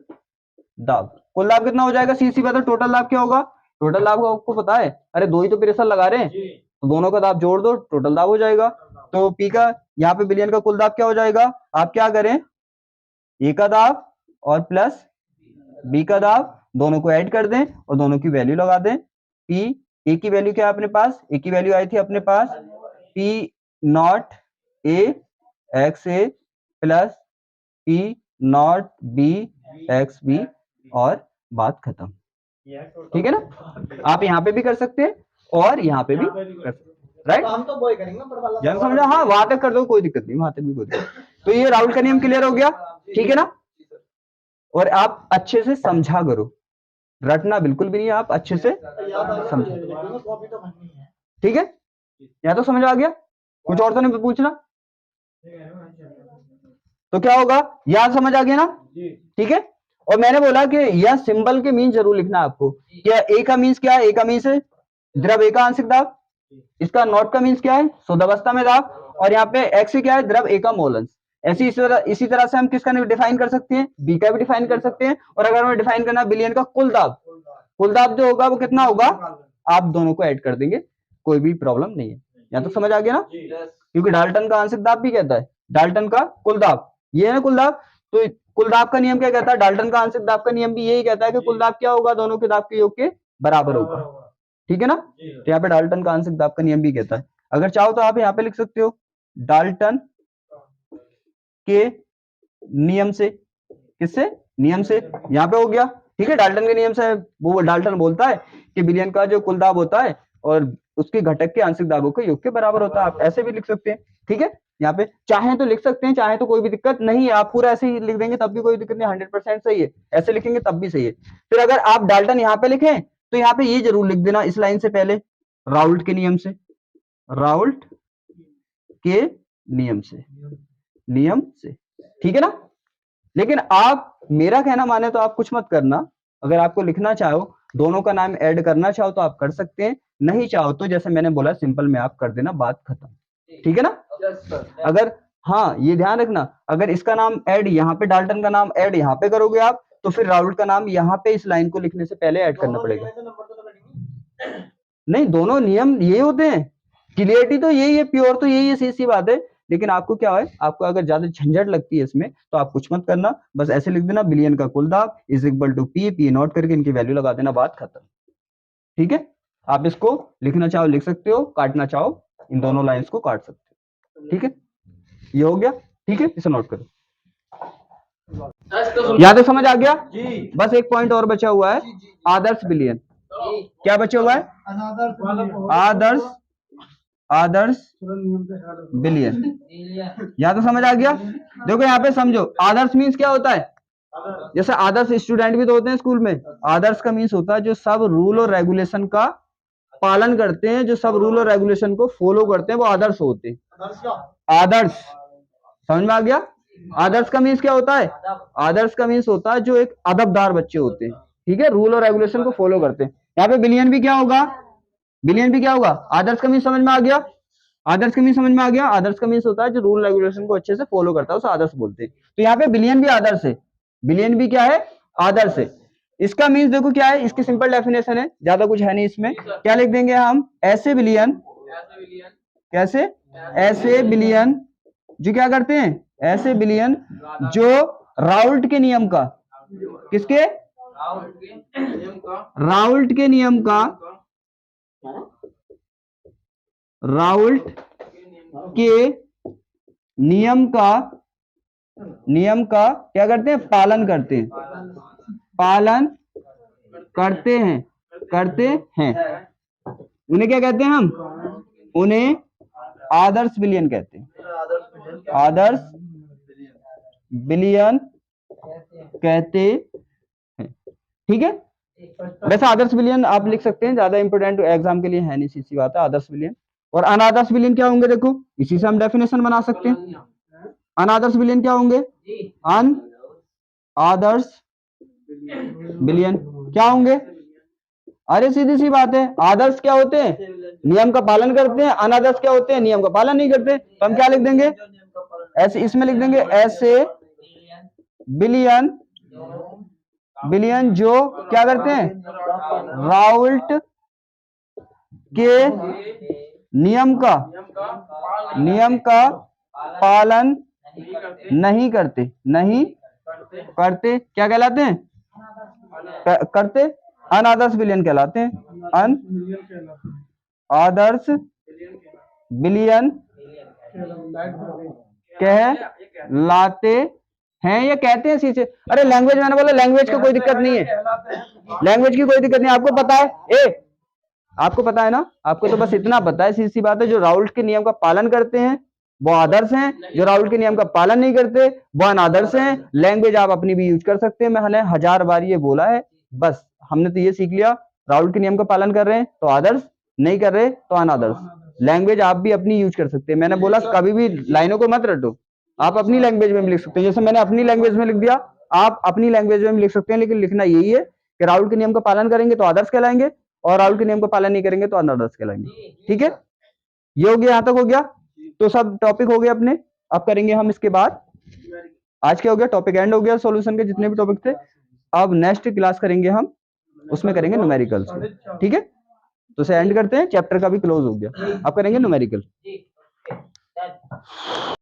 दाब, कुल दाब कितना हो जाएगा, सी पता, टोटल दाब क्या होगा, टोटल दाब आपको पता है, अरे दो ही तो प्रेशर लगा रहे हैं, तो दोनों का दाब जोड़ दो, टोटल दाब हो जाएगा। तो पी का, यहाँ पे बिलियन का कुल दाब क्या हो जाएगा, आप क्या करें, ए का दाब और प्लस बी का दाब, दोनों को ऐड कर दें और दोनों की वैल्यू लगा दें। पी ए की वैल्यू क्या है अपने पास, ए की वैल्यू आई थी अपने पास P not A x A plus P not B x B, और बात खत्म। ठीक है ना, आप यहाँ पे भी कर सकते हैं और यहाँ पे भी कर सकते हैं, राइट? हम तो वो करेंगे ना, जब समझा, हाँ वहां तक कर दो, कोई दिक्कत नहीं, वहां तक भी कोई दिक्कत। तो ये राउल्ट का नियम क्लियर हो गया, ठीक है ना? और आप अच्छे से समझा करो, रटना बिल्कुल भी नहीं है, आप अच्छे से समझा। ठीक है, यहाँ तो समझ आ गया, कुछ और तो नहीं पूछना? तो क्या होगा, याद समझ आ गया ना? ठीक है, और मैंने बोला कि यह सिंबल के मीन जरूर लिखना आपको। क्या ए का मीन्स क्या है, ए का मीन्स है द्रव ए का आंशिक दाब, इसका नॉट का मीन्स क्या है, शुद्ध अवस्था में दाब, और यहाँ पे एक्स क्या है, द्रव ए का मोल अंश। ऐसी इसी तरह से हम किसका डिफाइन कर सकते हैं, बी का भी डिफाइन कर सकते हैं। और अगर हमें डिफाइन करना बिलियन का कुल दाब, कुल दाब जो होगा वो कितना होगा, आप दोनों को ऐड कर देंगे, कोई भी प्रॉब्लम नहीं है। यहाँ तो समझ आ गया ना, क्योंकि डाल्टन का आंशिक दाब भी कहता है, डाल्टन का कुल दाब, ये है ना कुल दाब। तो कुल दाब का नियम क्या कहता है, डाल्टन का आंशिक दाब का नियम भी यही कहता है कि कुल दाब क्या होगा, दोनों के दाब के योग के बराबर होगा। ठीक है ना, तो यहाँ पे डाल्टन का आंशिक दाब का नियम भी कहता है। अगर चाहो तो आप यहाँ पे लिख सकते हो डाल्टन के नियम से, किससे, नियम से, यहाँ पे हो गया। ठीक है, डाल्टन के नियम से वो डाल्टन बोलता है कि बिलियन का जो कुल दाब होता है और उसके घटक के आंशिक दाबों के योग के बराबर होता है। आप ऐसे भी लिख सकते हैं। ठीक है, यहाँ पे चाहे तो लिख सकते हैं, चाहे तो कोई भी दिक्कत नहीं है, आप पूरा ऐसे ही लिख देंगे तब भी कोई दिक्कत नहीं, 100% सही है, ऐसे लिखेंगे तब भी सही है। फिर अगर आप डाल्टन यहाँ पे लिखें तो यहाँ पे ये जरूर लिख देना इस लाइन से पहले, राउल्ट के नियम से, राउल्ट के नियम से, ठीक है ना। लेकिन आप मेरा कहना माने तो आप कुछ मत करना। अगर आपको लिखना चाहो, दोनों का नाम ऐड करना चाहो तो आप कर सकते हैं, नहीं चाहो तो जैसे मैंने बोला सिंपल में आप कर देना, बात खत्म, ठीक है ना। अगर हाँ ये ध्यान रखना, अगर इसका नाम ऐड यहाँ पे, डाल्टन का नाम ऐड यहाँ पे करोगे आप, तो फिर राउल्ट का नाम यहाँ पे इस लाइन को लिखने से पहले ऐड करना पड़ेगा। नहीं, दोनों नियम ये होते हैं, क्लियरिटी तो यही है, प्योर तो यही है, सीधी बात है। लेकिन आपको क्या है, आपको अगर ज्यादा झंझट लगती है इसमें तो आप कुछ मत करना, बस ऐसे लिख देना बिलियन का कुल दाब is equal to P naught करके इनकी वैल्यू लगा देना, बात खत्म, ठीक है। आप इसको लिखना चाहो लिख सकते हो, काटना चाहो इन दोनों लाइंस को काट सकते हो, ठीक है। ये हो गया, ठीक है, इसे नोट करो। यहां तक समझ आ गया? बस एक पॉइंट और बचा हुआ है, आदर्श बिलियन। क्या बचा हुआ है? आदर्श बिलियन। यहां तो समझ आ गया? देखो यहाँ पे समझो, आदर्श मीन्स क्या होता है? जैसे आदर्श स्टूडेंट भी तो होते हैं स्कूल में, आदर्श का मीन्स होता है जो सब रूल और रेगुलेशन का पालन करते हैं, जो सब रूल और रेगुलेशन को फॉलो करते हैं, वो आदर्श होते हैं। आदर्श, समझ में आ गया? आदर्श का मीन्स क्या होता है? आदर्श का मीन्स होता है जो एक अदबदार बच्चे होते हैं, ठीक है, रूल और रेगुलेशन को फॉलो करते हैं। यहाँ पे बिलियन भी क्या होगा? बिलियन भी क्या होगा? आदर्श का मीन्स समझ में आ गया? आदर्श का मीन्स समझ में आ गया? आदर्श का मीन्स होता है जो रूल रेगुलेशन को अच्छे से फॉलो करता है, उसे आदर्श बोलते हैं। तो यहाँ पे बिलियन भी आदर्श है, बिलियन भी क्या है? आदर्श है। इसका मीन्स देखो क्या है, इसकी सिंपल डेफिनेशन है, ज्यादा कुछ है नहीं इसमें। क्या लिख देंगे हम? ऐसे बिलियन, कैसे? ऐसे बिलियन जो क्या करते हैं? ऐसे बिलियन जो राउल्ट के नियम का, किसके? राउल्ट के नियम का, राउल्ट के नियम का क्या करते हैं? पालन करते हैं, पालन करते हैं। उन्हें क्या कहते हैं हम? उन्हें आदर्श बिलियन कहते हैं, आदर्श बिलियन कहते हैं, ठीक है। वैसे आदर्श बिलियन आप लिख सकते हैं, ज्यादा इंपोर्टेंट एग्जाम के लिए है नहीं, सीधी बात है। आदर्श बिलियन और अनादर्श बिलियन क्या होंगे? देखो इसी से हम डेफिनेशन बना सकते हैं। अनादर्श बिलियन क्या होंगे? अनआदर्श बिलियन क्या होंगे? अरे सीधी सी बात है, आदर्श क्या होते हैं? नियम का पालन करते हैं। अनादर्श क्या होते हैं? नियम का पालन नहीं करते। तो हम क्या लिख देंगे? ऐसे इसमें लिख देंगे, ऐसे बिलियन जो क्या करते हैं? राउल्ट के नियम का पालन नहीं करते, क्या कहलाते हैं? करते, अनादर्श बिलियन कहलाते हैं, अनादर्श बिलियन कहलाते हैं या कहते हैं, सीधे। अरे लैंग्वेज, मैंने बोला लैंग्वेज की कोई दिक्कत नहीं है, लैंग्वेज की कोई दिक्कत नहीं। आपको पता है, आपको पता है ना, आपको तो बस इतना पता है, सीधी सी बात है, जो राउल्ट के नियम का पालन करते हैं वो आदर्श हैं, जो राउल्ट के नियम का पालन नहीं करते वो अनादर्श हैं। लैंग्वेज आप अपनी भी यूज कर सकते हैं, मैंने 1000 बार ये बोला है, बस हमने तो ये सीख लिया, राउल्ट के नियम का पालन कर रहे हैं तो आदर्श, नहीं कर रहे तो अनादर्श। लैंग्वेज आप भी अपनी यूज कर सकते हैं, मैंने बोला कभी भी लाइनों को मत रटो, आप अपनी लैंग्वेज में भी लिख सकते हैं। जैसे मैंने अपनी लैंग्वेज में लिख दिया, आप अपनी लैंग्वेज में भी लिख सकते हैं, लेकिन लिखना यही है कि राउल्ट के नियम का पालन करेंगे तो आदर्श कहलाएंगे, और राउल्ट के नियम का पालन नहीं करेंगे तो अनादर्श कहलाएंगे, ठीक है। ये हो गया, यहां तक हो गया, तो सब टॉपिक हो गए अपने। अब करेंगे हम इसके बाद, आज क्या हो गया, टॉपिक एंड हो गया, सॉल्यूशन के जितने भी टॉपिक थे। अब नेक्स्ट क्लास करेंगे हम, उसमें करेंगे न्यूमेरिकल्स, ठीक है। तो इसे एंड करते हैं, चैप्टर का भी क्लोज हो गया, अब करेंगे न्यूमेरिकल।